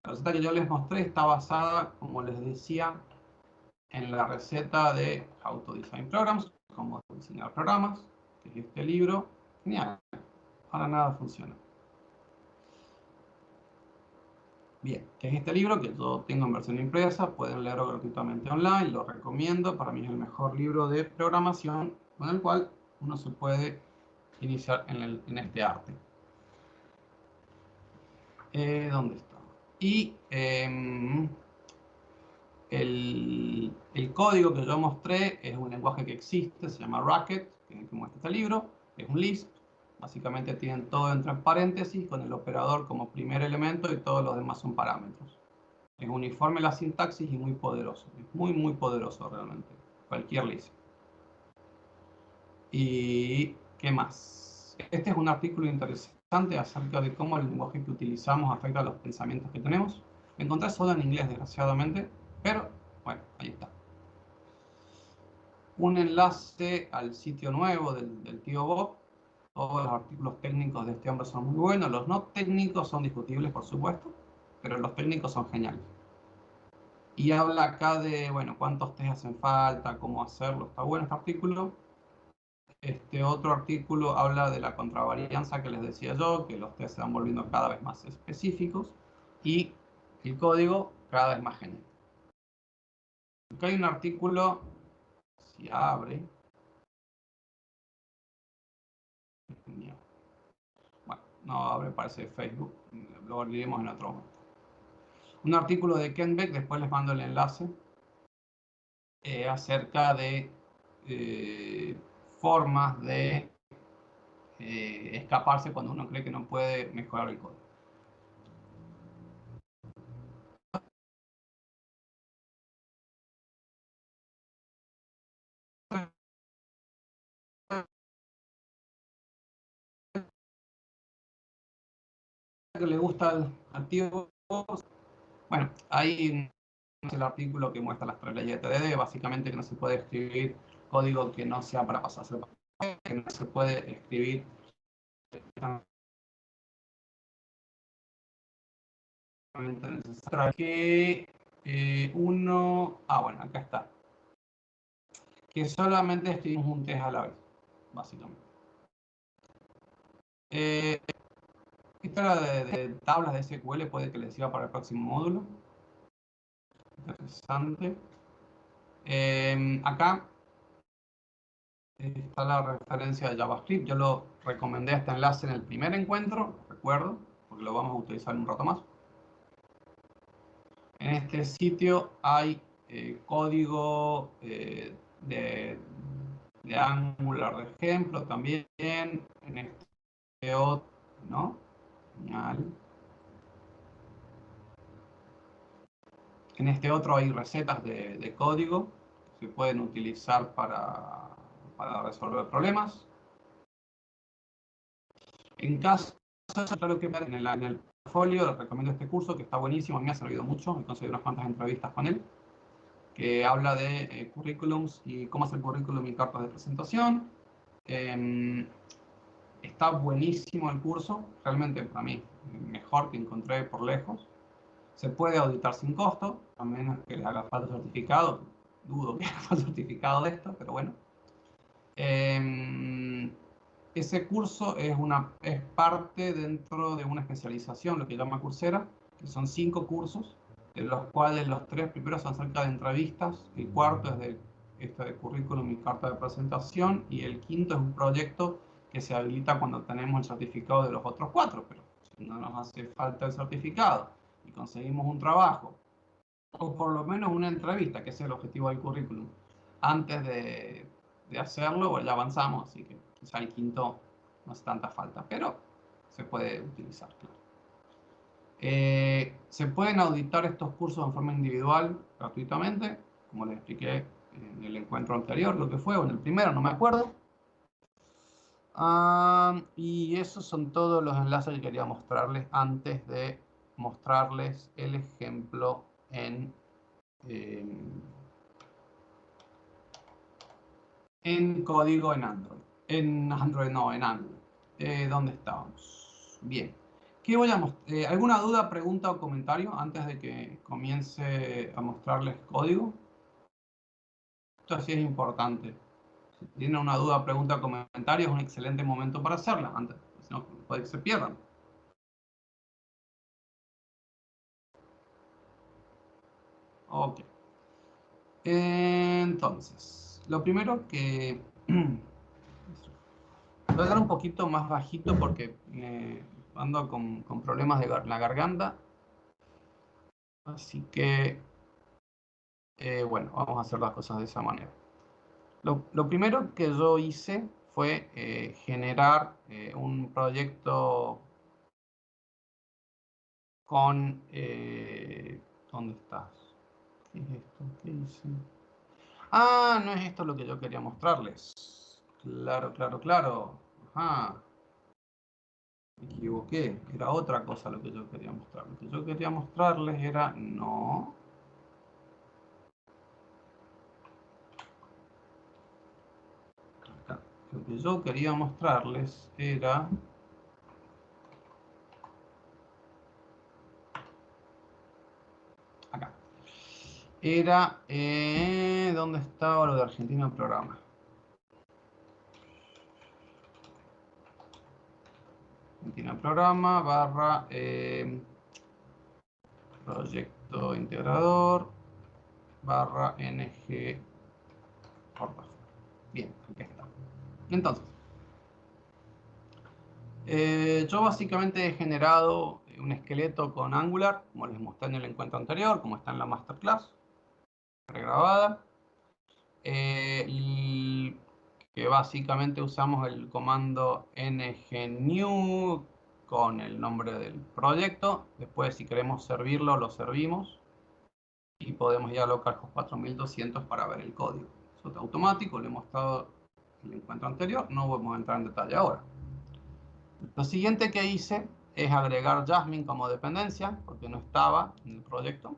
La receta que yo les mostré está basada, como les decía, en la receta de How to Design Programs, cómo diseñar programas, que es este libro. Genial. Ahora nada funciona. Bien, que es este libro que yo tengo en versión impresa, pueden leerlo gratuitamente online, lo recomiendo. Para mí es el mejor libro de programación con el cual uno se puede iniciar en este arte. ¿Dónde está? Y el código que yo mostré es un lenguaje que existe, se llama Racket, que es el que muestra este libro, es un Lisp. Básicamente tienen todo entre paréntesis con el operador como primer elemento y todos los demás son parámetros. Es uniforme la sintaxis y muy poderoso, es muy poderoso realmente, cualquier Lisp. ¿Y qué más? Este es un artículo interesante acerca de cómo el lenguaje que utilizamos afecta a los pensamientos que tenemos. Lo encontré solo en inglés, desgraciadamente, pero bueno, ahí está. Un enlace al sitio nuevo del tío Bob. Todos los artículos técnicos de este hombre son muy buenos. Los no técnicos son discutibles, por supuesto, pero los técnicos son geniales. Y habla acá de, bueno, cuántos test hacen falta, cómo hacerlo. Está bueno este artículo. Este otro artículo habla de la contravarianza que les decía yo, que los test se van volviendo cada vez más específicos y el código cada vez más genérico. Acá hay un artículo, si abre. Bueno, no abre, parece Facebook, lo abriremos en otro momento. Un artículo de Ken Beck, después les mando el enlace, acerca de formas de escaparse cuando uno cree que no puede mejorar el código. Que le gusta el activo, bueno, ahí es el artículo que muestra las 3 leyes de TDD, básicamente que no se puede escribir código que no sea para pasarse, que no se puede escribir que bueno, acá está, que solamente escribimos un test a la vez, básicamente. Esta era de tablas de SQL, puede que les sirva para el próximo módulo. Interesante. Acá está la referencia de JavaScript. Yo lo recomendé este enlace en el primer encuentro, recuerdo, porque lo vamos a utilizar un rato más. En este sitio hay código de Angular de ejemplo también. En este otro, ¿no? Genial. En este otro hay recetas de código que se pueden utilizar para resolver problemas. En caso de lo que en el portfolio, les recomiendo este curso que está buenísimo, me ha servido mucho, me conseguí unas cuantas entrevistas con él, que habla de currículums y cómo hacer currículum y cartas de presentación. Está buenísimo el curso, realmente para mí mejor que encontré por lejos. Se puede auditar sin costo, a menos que le haga falta certificado. Dudo que haga falta certificado de esto, pero bueno. Ese curso es parte dentro de una especialización, lo que llama Coursera, que son 5 cursos, de los cuales los 3 primeros son acerca de entrevistas, el cuarto es de currículum y carta de presentación, y el quinto es un proyecto que se habilita cuando tenemos el certificado de los otros 4, pero si no nos hace falta el certificado y conseguimos un trabajo, o por lo menos una entrevista, que es el objetivo del currículum, antes de hacerlo, pues ya avanzamos, así que quizá el quinto no hace tanta falta, pero se puede utilizar, claro. Se pueden auditar estos cursos en forma individual, gratuitamente, como les expliqué en el encuentro anterior, lo que fue, o en el primero, no me acuerdo. Y esos son todos los enlaces que quería mostrarles antes de mostrarles el ejemplo en código en Android. En Android no, en Angular. ¿Dónde estábamos? Bien. ¿Qué voy a mostrar? ¿Alguna duda, pregunta o comentario antes de que comience a mostrarles código? Esto sí es importante. Si tienen una duda, pregunta o comentario, es un excelente momento para hacerla antes, si no puede que se pierdan. Ok. Entonces, lo primero que voy a hablar un poquito más bajito porque ando con problemas de la garganta. Así que, bueno, vamos a hacer las cosas de esa manera. Lo primero que yo hice fue generar un proyecto con... ¿dónde estás? ¿Qué es esto? ¿Qué hice? Ah, no es esto lo que yo quería mostrarles. Claro, claro, claro. Ajá. Me equivoqué. Era otra cosa lo que yo quería mostrar. Lo que yo quería mostrarles era... No. Acá. Lo que yo quería mostrarles era... Acá. era, ¿dónde estaba lo de Argentina Programa? Argentina Programa barra proyecto integrador barra NG portafolio. Bien, aquí está. Entonces, yo básicamente he generado un esqueleto con Angular, como les mostré en el encuentro anterior, como está en la masterclass pregrabada. Que básicamente usamos el comando ngnew con el nombre del proyecto. Después, si queremos servirlo, lo servimos. Y podemos ir a localhost 4200 para ver el código. Eso está automático, lo he mostrado en el encuentro anterior. No vamos a entrar en detalle ahora. Lo siguiente que hice es agregar Jasmine como dependencia, porque no estaba en el proyecto.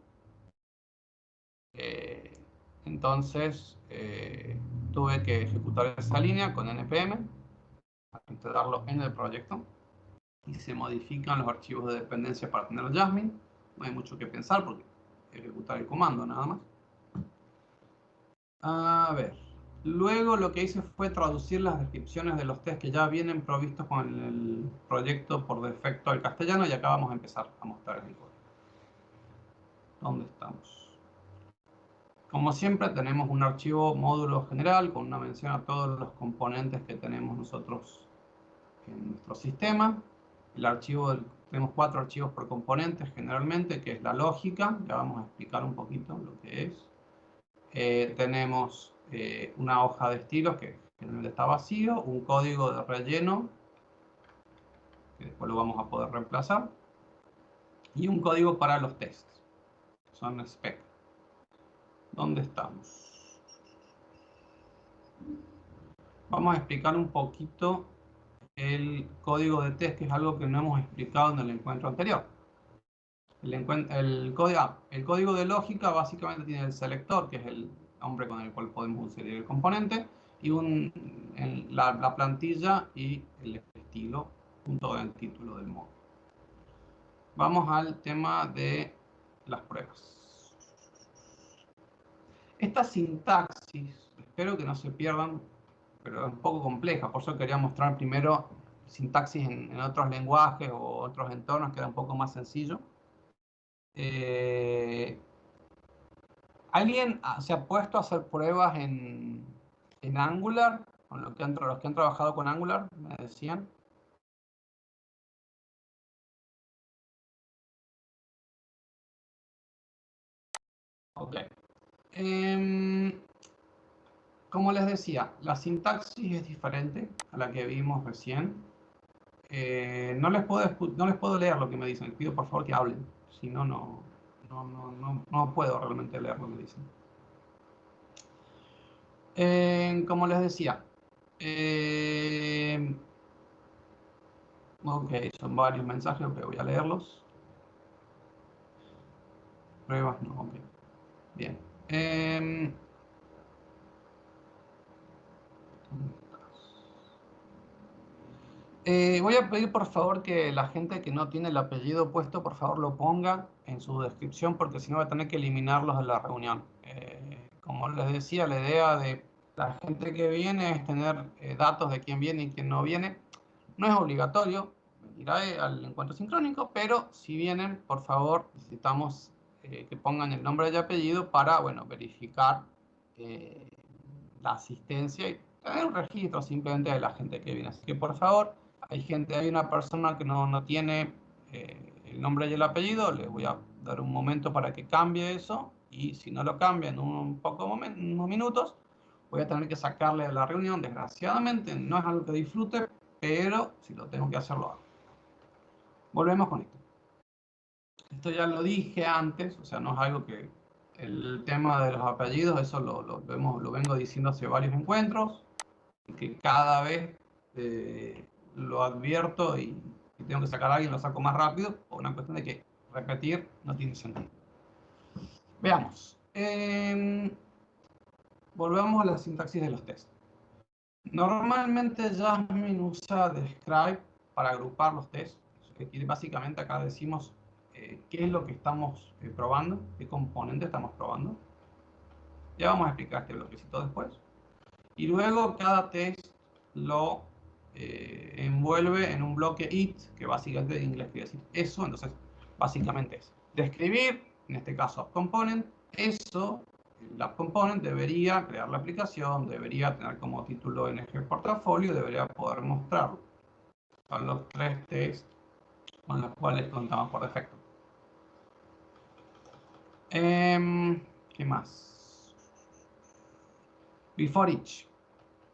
Entonces, tuve que ejecutar esa línea con npm para integrarlo en el proyecto y se modifican los archivos de dependencia para tener Jasmine. No hay mucho que pensar porque ejecutar el comando nada más. A ver, luego lo que hice fue traducir las descripciones de los tests que ya vienen provistos con el proyecto por defecto al castellano y acá vamos a empezar a mostrar el código. ¿Dónde estamos? Como siempre, tenemos un archivo módulo general con una mención a todos los componentes que tenemos nosotros en nuestro sistema. El archivo, tenemos 4 archivos por componentes generalmente, que es la lógica. Ya vamos a explicar un poquito lo que es. Tenemos una hoja de estilos que generalmente está vacío, un código de relleno, que después lo vamos a poder reemplazar, y un código para los tests. Son spec. ¿Dónde estamos? Vamos a explicar un poquito el código de test, que es algo que no hemos explicado en el encuentro anterior. El código de lógica básicamente tiene el selector, que es el nombre con el cual podemos inserir el componente, y la plantilla y el estilo junto con el título del módulo. Vamos al tema de las pruebas. Esta sintaxis, espero que no se pierdan, pero es un poco compleja, por eso quería mostrar primero sintaxis en otros lenguajes o otros entornos, que era un poco más sencillo. ¿Alguien se ha puesto a hacer pruebas en Angular? Con los que han trabajado con Angular, me decían. Ok. Como les decía, la sintaxis es diferente a la que vimos recién. No les puedo leer lo que me dicen. Les pido por favor que hablen. Si no, no puedo realmente leer lo que dicen. Como les decía. Ok, son varios mensajes, pero voy a leerlos. Pruebas, no, ok. Bien. Voy a pedir por favor que la gente que no tiene el apellido puesto, por favor lo ponga en su descripción, porque si no voy a tener que eliminarlos de la reunión. Como les decía, la idea de la gente que viene es tener datos de quién viene y quién no viene. No es obligatorio venir al encuentro sincrónico, pero si vienen, por favor, necesitamos que pongan el nombre y apellido para, bueno, verificar la asistencia y tener un registro simplemente de la gente que viene. Así que, por favor, hay una persona que no tiene el nombre y el apellido, le voy a dar un momento para que cambie eso, y si no lo cambia en unos minutos, voy a tener que sacarle de la reunión. Desgraciadamente no es algo que disfrute, pero si lo tengo que hacer, lo hago. Volvemos con esto. Esto ya lo dije antes, o sea, no es algo que... El tema de los apellidos, eso lo vengo diciendo hace varios encuentros, que cada vez lo advierto y tengo que sacar a alguien, lo saco más rápido, por una cuestión de que repetir no tiene sentido. Veamos. Volvamos a la sintaxis de los tests. Normalmente Jasmine usa describe para agrupar los tests. Aquí básicamente acá decimos qué es lo que estamos probando, qué componente estamos probando. Ya vamos a explicar este bloquecito después. Y luego cada test lo envuelve en un bloque it, que básicamente en inglés quiere decir eso. Entonces, básicamente es describir, en este caso app component, eso. El app component debería crear la aplicación, debería tener como título NG portafolio, debería poder mostrarlo. Son los 3 tests con los cuales contamos por defecto. ¿Qué más? Before each.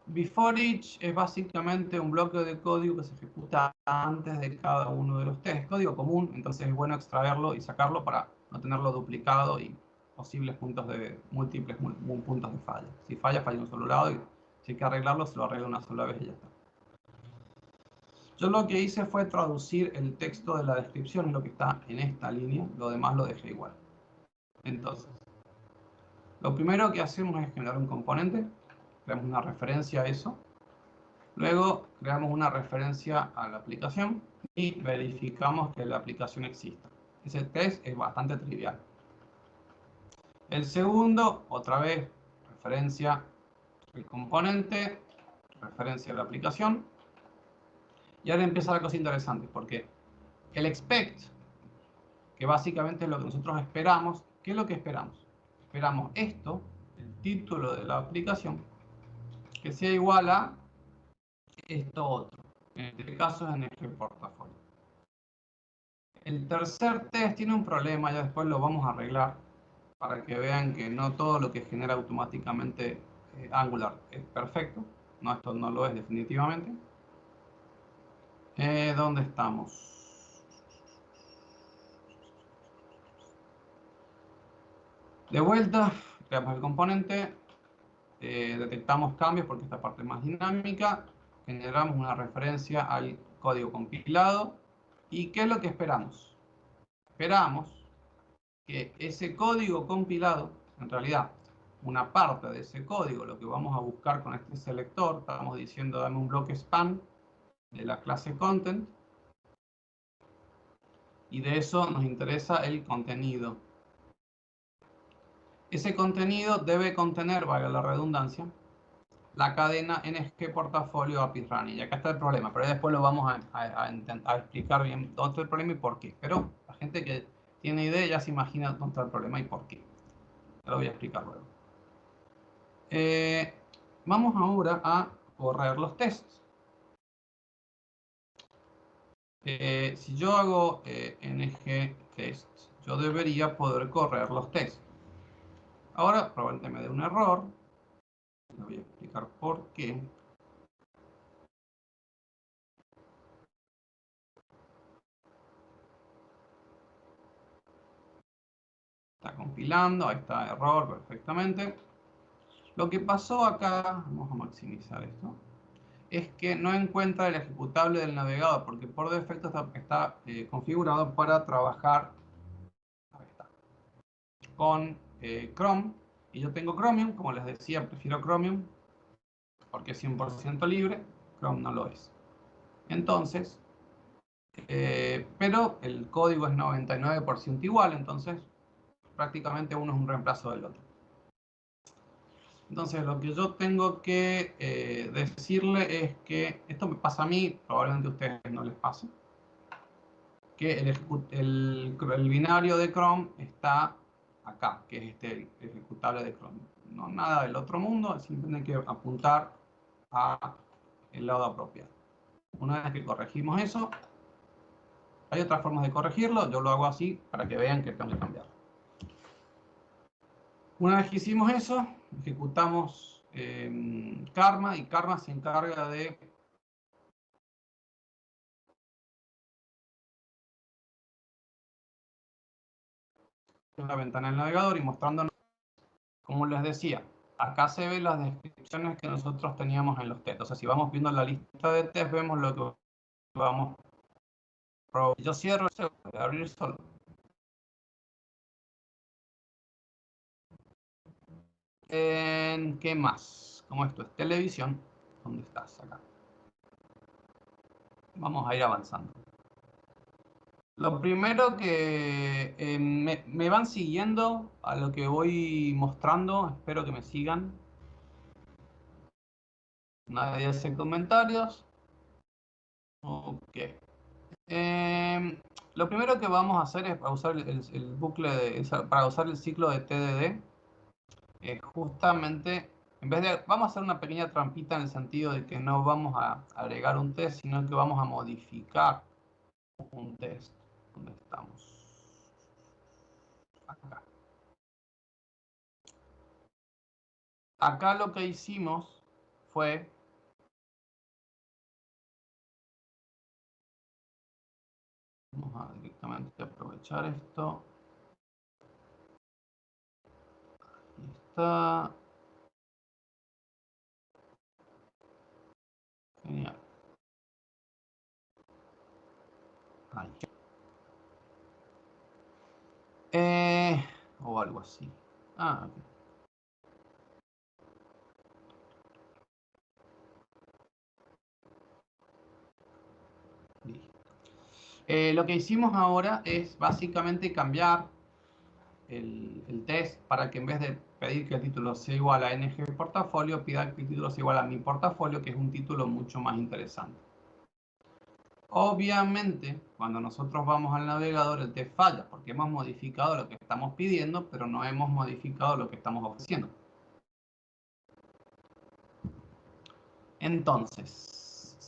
Before each es básicamente un bloque de código que se ejecuta antes de cada uno de los tests. Código común, entonces es bueno extraerlo y sacarlo para no tenerlo duplicado y posibles puntos de múltiples puntos de falla. Si falla en un solo lado y si hay que arreglarlo, se lo arregla una sola vez y ya está. Yo lo que hice fue traducir el texto de la descripción, es lo que está en esta línea, lo demás lo dejé igual. Entonces, lo primero que hacemos es generar un componente, creamos una referencia a eso, luego creamos una referencia a la aplicación y verificamos que la aplicación exista. Ese test es bastante trivial. El segundo, otra vez, referencia al componente, referencia a la aplicación. Y ahora empieza la cosa interesante, porque el expect, que básicamente es lo que nosotros esperamos, ¿qué es lo que esperamos? Esperamos esto, el título de la aplicación, que sea igual a esto otro. En este caso es NG portafolio. El tercer test tiene un problema, ya después lo vamos a arreglar, para que vean que no todo lo que genera automáticamente Angular es perfecto. No, esto no lo es definitivamente. ¿Dónde estamos? De vuelta, creamos el componente, detectamos cambios porque esta parte es más dinámica, generamos una referencia al código compilado. ¿Y qué es lo que esperamos? Esperamos que ese código compilado, en realidad, una parte de ese código, lo que vamos a buscar con este selector, estamos diciendo dame un bloque span de la clase content, y de eso nos interesa el contenido. Ese contenido debe contener, valga la redundancia, la cadena NG portafolio API running. Y acá está el problema, pero después lo vamos a explicar bien dónde está el problema y por qué. Pero la gente que tiene idea ya se imagina dónde está el problema y por qué. Te lo voy a explicar luego. Vamos ahora a correr los tests. Si yo hago ng test, yo debería poder correr los tests. Ahora probablemente me dé un error. Le voy a explicar por qué. Está compilando, ahí está, error perfectamente. Lo que pasó acá, vamos a maximizar esto, es que no encuentra el ejecutable del navegador, porque por defecto está configurado para trabajar con Chrome, y yo tengo Chromium, como les decía, prefiero Chromium, porque es 100% libre, Chrome no lo es. Entonces, pero el código es 99% igual, entonces prácticamente uno es un reemplazo del otro. Entonces lo que yo tengo que decirle es que esto me pasa a mí, probablemente a ustedes no les pase, que el binario de Chrome está acá, que es este ejecutable de Chrome. No nada del otro mundo, simplemente hay que apuntar a el lado apropiado. Una vez que corregimos eso, hay otras formas de corregirlo, yo lo hago así para que vean que tengo que cambiarlo. Una vez que hicimos eso, ejecutamos Karma, y Karma se encarga de la ventana del navegador y mostrándonos, como les decía, acá se ven las descripciones que nosotros teníamos en los tests. O sea, si vamos viendo la lista de tests, vemos lo que vamos a probar. Yo cierro eso, voy a abrir solo. ¿Qué más? Como esto es televisión, ¿dónde estás? Acá. Vamos a ir avanzando. Lo primero que me van siguiendo a lo que voy mostrando, espero que me sigan. Nadie hace comentarios. Ok. Lo primero que vamos a hacer es para usar el bucle para usar el ciclo de TDD. Justamente, en vez de, vamos a hacer una pequeña trampita en el sentido de que no vamos a agregar un test, sino que vamos a modificar un test. ¿Dónde estamos? Acá. Acá lo que hicimos fue vamos a directamente aprovechar esto. Ahí está. Genial. Ahí. O algo así. Ah, ok. Lo que hicimos ahora es básicamente cambiar el test para que en vez de pedir que el título sea igual a NG portafolio, pida que el título sea igual a mi portafolio, que es un título mucho más interesante. Obviamente, cuando nosotros vamos al navegador, el test falla, porque hemos modificado lo que estamos pidiendo, pero no hemos modificado lo que estamos ofreciendo. Entonces,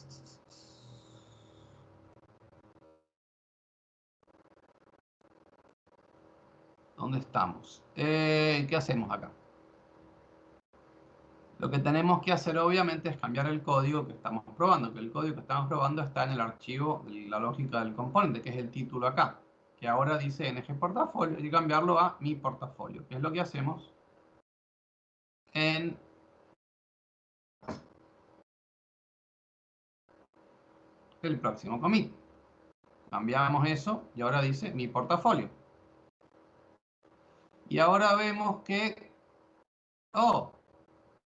¿dónde estamos? ¿Qué hacemos acá? Lo que tenemos que hacer obviamente es cambiar el código que estamos probando, que el código que estamos probando está en el archivo de la lógica del componente, que es el título acá, que ahora dice NG portafolio, y cambiarlo a mi portafolio, que es lo que hacemos en el próximo commit. Cambiamos eso y ahora dice mi portafolio. Y ahora vemos que, oh,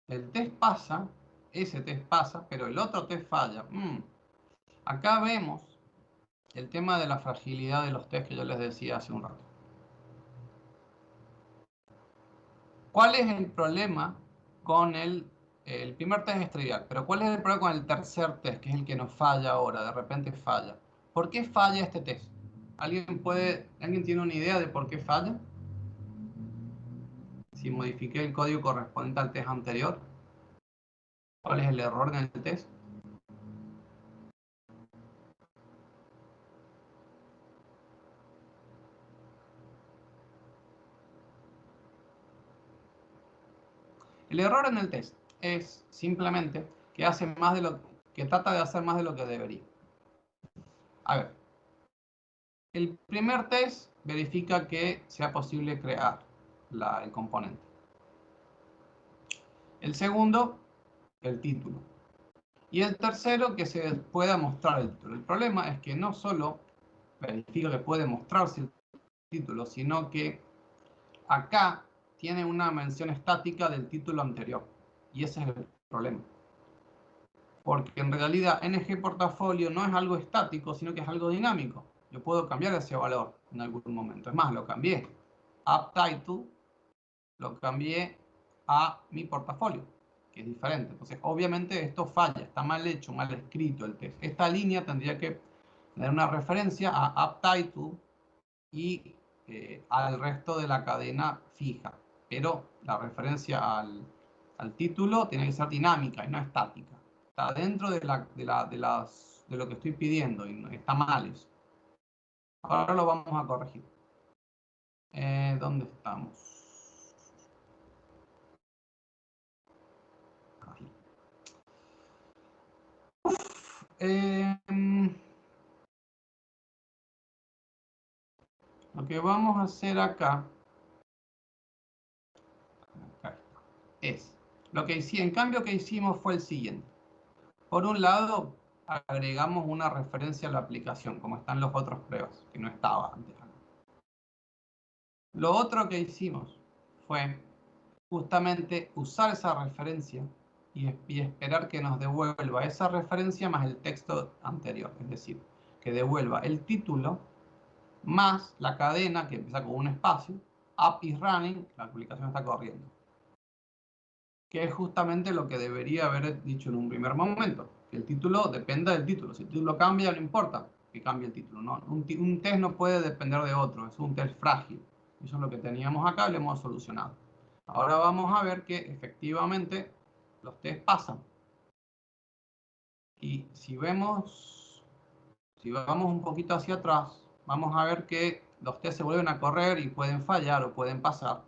el test pasa, ese test pasa, pero el otro test falla. Acá vemos el tema de la fragilidad de los tests que yo les decía hace un rato. ¿Cuál es el problema con el primer test es trivial, pero cuál es el problema con el tercer test, que es el que nos falla ahora, de repente falla? ¿Por qué falla este test? ¿Alguien tiene una idea de por qué falla? Si modifiqué el código correspondiente al test anterior, ¿cuál es el error en el test? El error en el test es simplemente que hace más de lo que trata de hacer más de lo que debería. A ver, el primer test verifica que sea posible crear el componente. El segundo, el título. Y el tercero, que se pueda mostrar el título. El problema es que no solo verifica que puede mostrarse el título, sino que acá tiene una mención estática del título anterior. Y ese es el problema. Porque en realidad NG portafolio no es algo estático, sino que es algo dinámico. Yo puedo cambiar ese valor en algún momento. Es más, lo cambié. App title lo cambié a mi portafolio, que es diferente. Entonces, obviamente esto falla, está mal hecho, mal escrito el test. Esta línea tendría que tener una referencia a app title y al resto de la cadena fija. Pero la referencia al título tiene que ser dinámica y no estática. Está dentro de lo que estoy pidiendo y está mal eso. Ahora lo vamos a corregir. ¿Dónde estamos? Lo que vamos a hacer acá es, en cambio que hicimos fue el siguiente. Por un lado, agregamos una referencia a la aplicación, como están los otros pruebas, que no estaba antes. Lo otro que hicimos fue justamente usar esa referencia y esperar que nos devuelva esa referencia más el texto anterior, es decir, que devuelva el título más la cadena que empieza con un espacio, app is running, la aplicación está corriendo. Que es justamente lo que debería haber dicho en un primer momento. Que el título dependa del título. Si el título cambia, no importa que cambie el título. ¿No? Un test no puede depender de otro, es un test frágil. Eso es lo que teníamos acá y lo hemos solucionado. Ahora vamos a ver que efectivamente los test pasan. Y si vamos, si vamos un poquito hacia atrás, vamos a ver que los test se vuelven a correr y pueden fallar o pueden pasar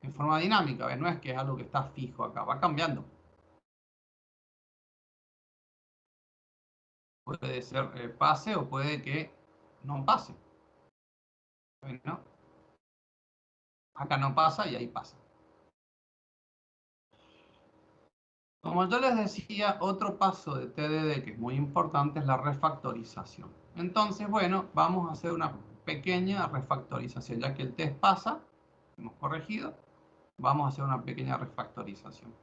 en forma dinámica. ¿Ves? No es que es algo que está fijo acá, va cambiando. Puede ser pase o puede que no pase. Bueno, acá no pasa y ahí pasa. Como yo les decía, otro paso de TDD que es muy importante es la refactorización. Entonces, bueno, vamos a hacer una pequeña refactorización. Ya que el test pasa, hemos corregido, vamos a hacer una pequeña refactorización.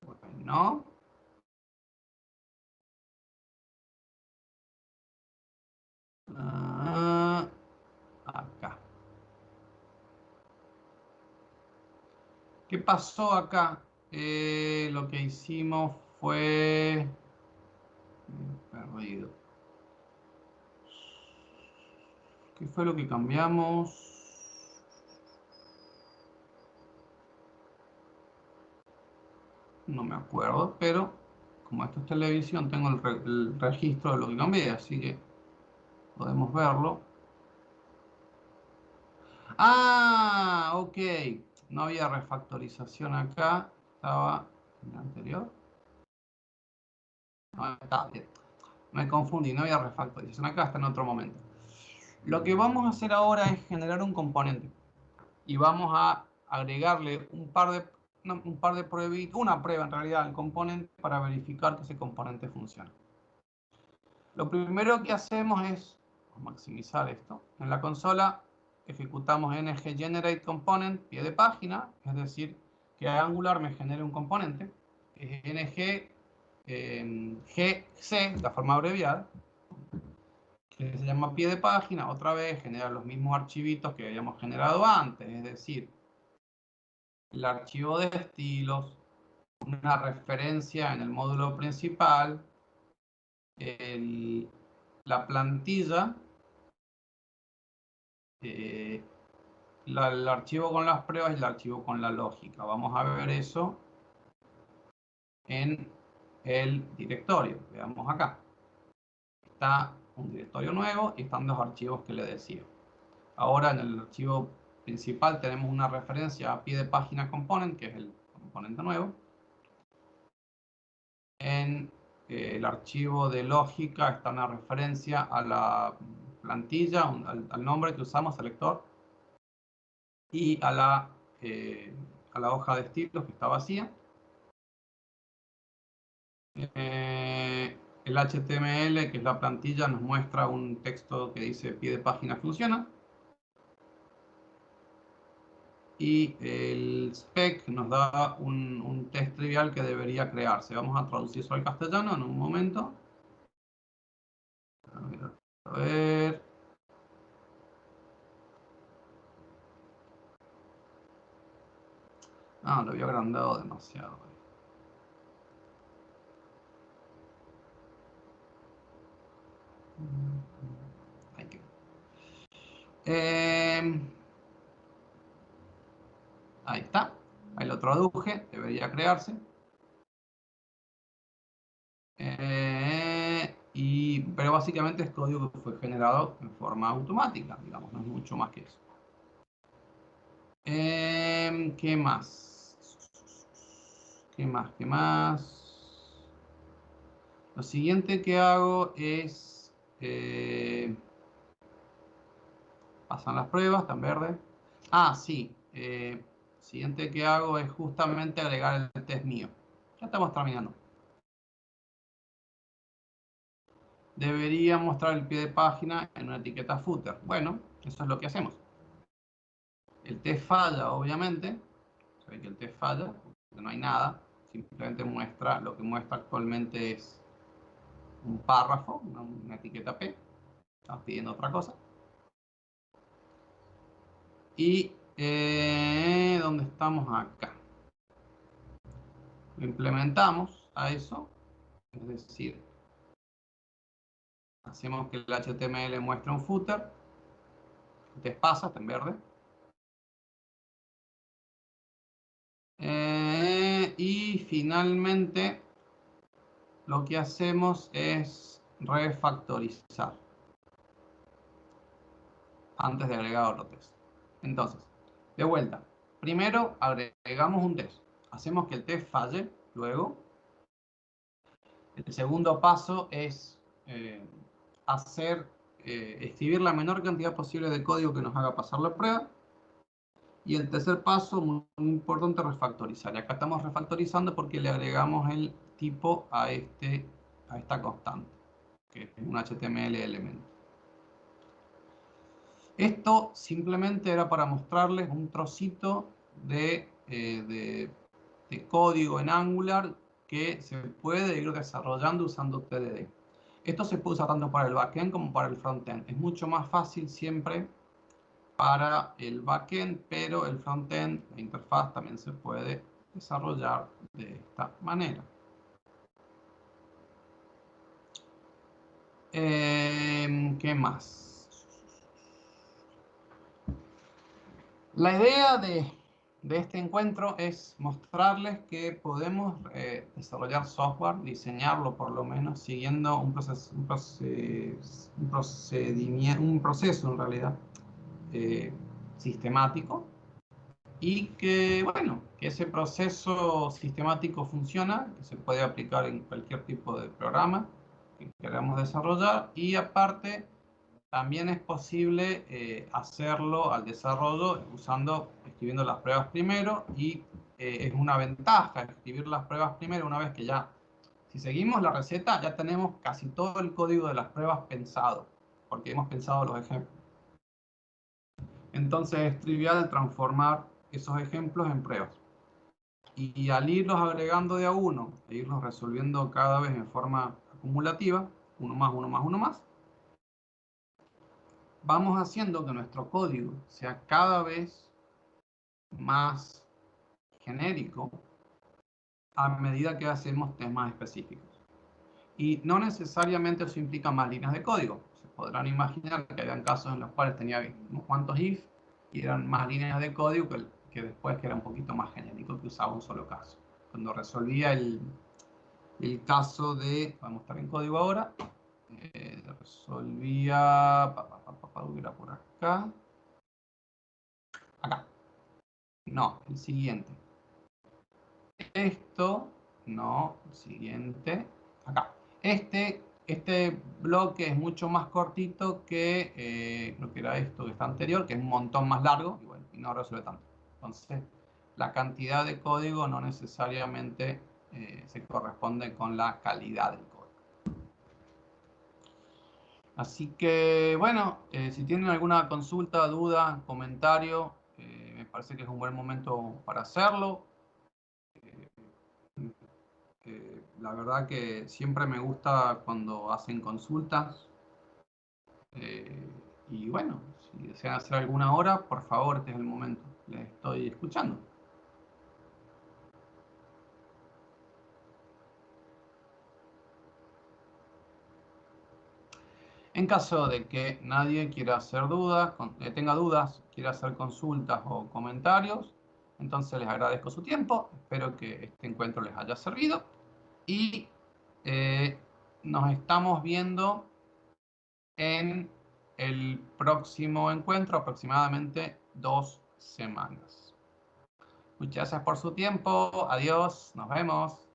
Bueno. Acá. ¿Qué pasó acá? Lo que hicimos fue... Perdido. ¿Qué fue lo que cambiamos? No me acuerdo, pero como esto es televisión, tengo el registro de lo que cambié, así que podemos verlo. Ah, ok. No había refactorización acá. Estaba en el anterior. No, está bien. Me confundí, no había refactorización acá, está en otro momento. Lo que vamos a hacer ahora es generar un componente. Y vamos a agregarle una prueba en realidad al componente para verificar que ese componente funciona. Lo primero que hacemos es maximizar esto. En la consola ejecutamos ng-generate-component, pie de página, es decir, que Angular me genere un componente, que es gc, la forma abreviada, que se llama pie de página, otra vez genera los mismos archivitos que habíamos generado antes, es decir, el archivo de estilos, una referencia en el módulo principal, la plantilla, el archivo con las pruebas y el archivo con la lógica. Vamos a ver eso en el directorio. Veamos acá. Está un directorio nuevo y están los archivos que le decía. Ahora en el archivo principal tenemos una referencia a pie de página component, que es el componente nuevo. En el archivo de lógica está una referencia a la plantilla, al nombre que usamos, selector, y a la hoja de estilos que está vacía. El HTML, que es la plantilla, nos muestra un texto que dice pie de página funciona. Y el spec nos da un test trivial que debería crearse. Vamos a traducir eso al castellano en un momento. A ver. Ah, lo había agrandado demasiado. Ahí quedó. Ahí está. Ahí lo traduje. Debería crearse. Pero básicamente es código que fue generado en forma automática. Digamos, no es mucho más que eso. ¿Qué más? ¿Qué más? ¿Qué más? Lo siguiente que hago es... pasan las pruebas, está en verde. Ah, sí. Siguiente que hago es justamente agregar el test mío. Ya estamos terminando. Debería mostrar el pie de página en una etiqueta footer. Bueno, eso es lo que hacemos. El test falla, obviamente. Se ve que el test falla, porque no hay nada. Simplemente muestra, lo que muestra actualmente es un párrafo, una etiqueta P. Estamos pidiendo otra cosa. Y ¿dónde estamos acá? Lo implementamos a eso, es decir, hacemos que el HTML muestre un footer, te pasa, está en verde. Y finalmente lo que hacemos es refactorizar antes de agregar otro test. Entonces, de vuelta, primero agregamos un test, hacemos que el test falle, luego el segundo paso es escribir la menor cantidad posible de código que nos haga pasar la prueba. Y el tercer paso, muy importante, refactorizar. Y acá estamos refactorizando porque le agregamos el tipo a esta constante, que es un HTML elemento. Esto simplemente era para mostrarles un trocito de código en Angular que se puede ir desarrollando usando TDD. Esto se puede usar tanto para el backend como para el frontend. Es mucho más fácil siempre para el backend, pero el frontend, la interfaz también se puede desarrollar de esta manera. ¿Qué más? La idea de este encuentro es mostrarles que podemos desarrollar software, diseñarlo por lo menos, siguiendo un proceso en realidad sistemático, y que, bueno, que ese proceso sistemático funciona, que se puede aplicar en cualquier tipo de programa que queramos desarrollar, y aparte también es posible hacerlo al desarrollo escribiendo las pruebas primero, y es una ventaja escribir las pruebas primero una vez que ya, si seguimos la receta, ya tenemos casi todo el código de las pruebas pensado, porque hemos pensado los ejemplos. Entonces es trivial transformar esos ejemplos en pruebas. Y al irlos agregando de a uno, e irlos resolviendo cada vez en forma acumulativa, uno más, uno más, uno más, vamos haciendo que nuestro código sea cada vez más genérico a medida que hacemos tests más específicos. Y no necesariamente eso implica más líneas de código. Se podrán imaginar que habían casos en los cuales tenía unos cuantos if y eran más líneas de código que después que era un poquito más genérico, que usaba un solo caso. Cuando resolvía el caso de, vamos a estar en código ahora, resolvía, era por acá, no, el siguiente. Esto, no, el siguiente, acá. Este bloque es mucho más cortito que lo que era esto que está anterior, que es un montón más largo, y bueno, y no resuelve tanto. Entonces, la cantidad de código no necesariamente se corresponde con la calidad del código. Así que, bueno, si tienen alguna consulta, duda, comentario, me parece que es un buen momento para hacerlo. La verdad que siempre me gusta cuando hacen consultas. Y bueno, si desean hacer alguna hora, por favor, este es el momento. Les estoy escuchando. En caso de que nadie quiera hacer dudas, tenga dudas, quiera hacer consultas o comentarios, entonces les agradezco su tiempo. Espero que este encuentro les haya servido. Y nos estamos viendo en el próximo encuentro, aproximadamente 2 semanas. Muchas gracias por su tiempo. Adiós. Nos vemos.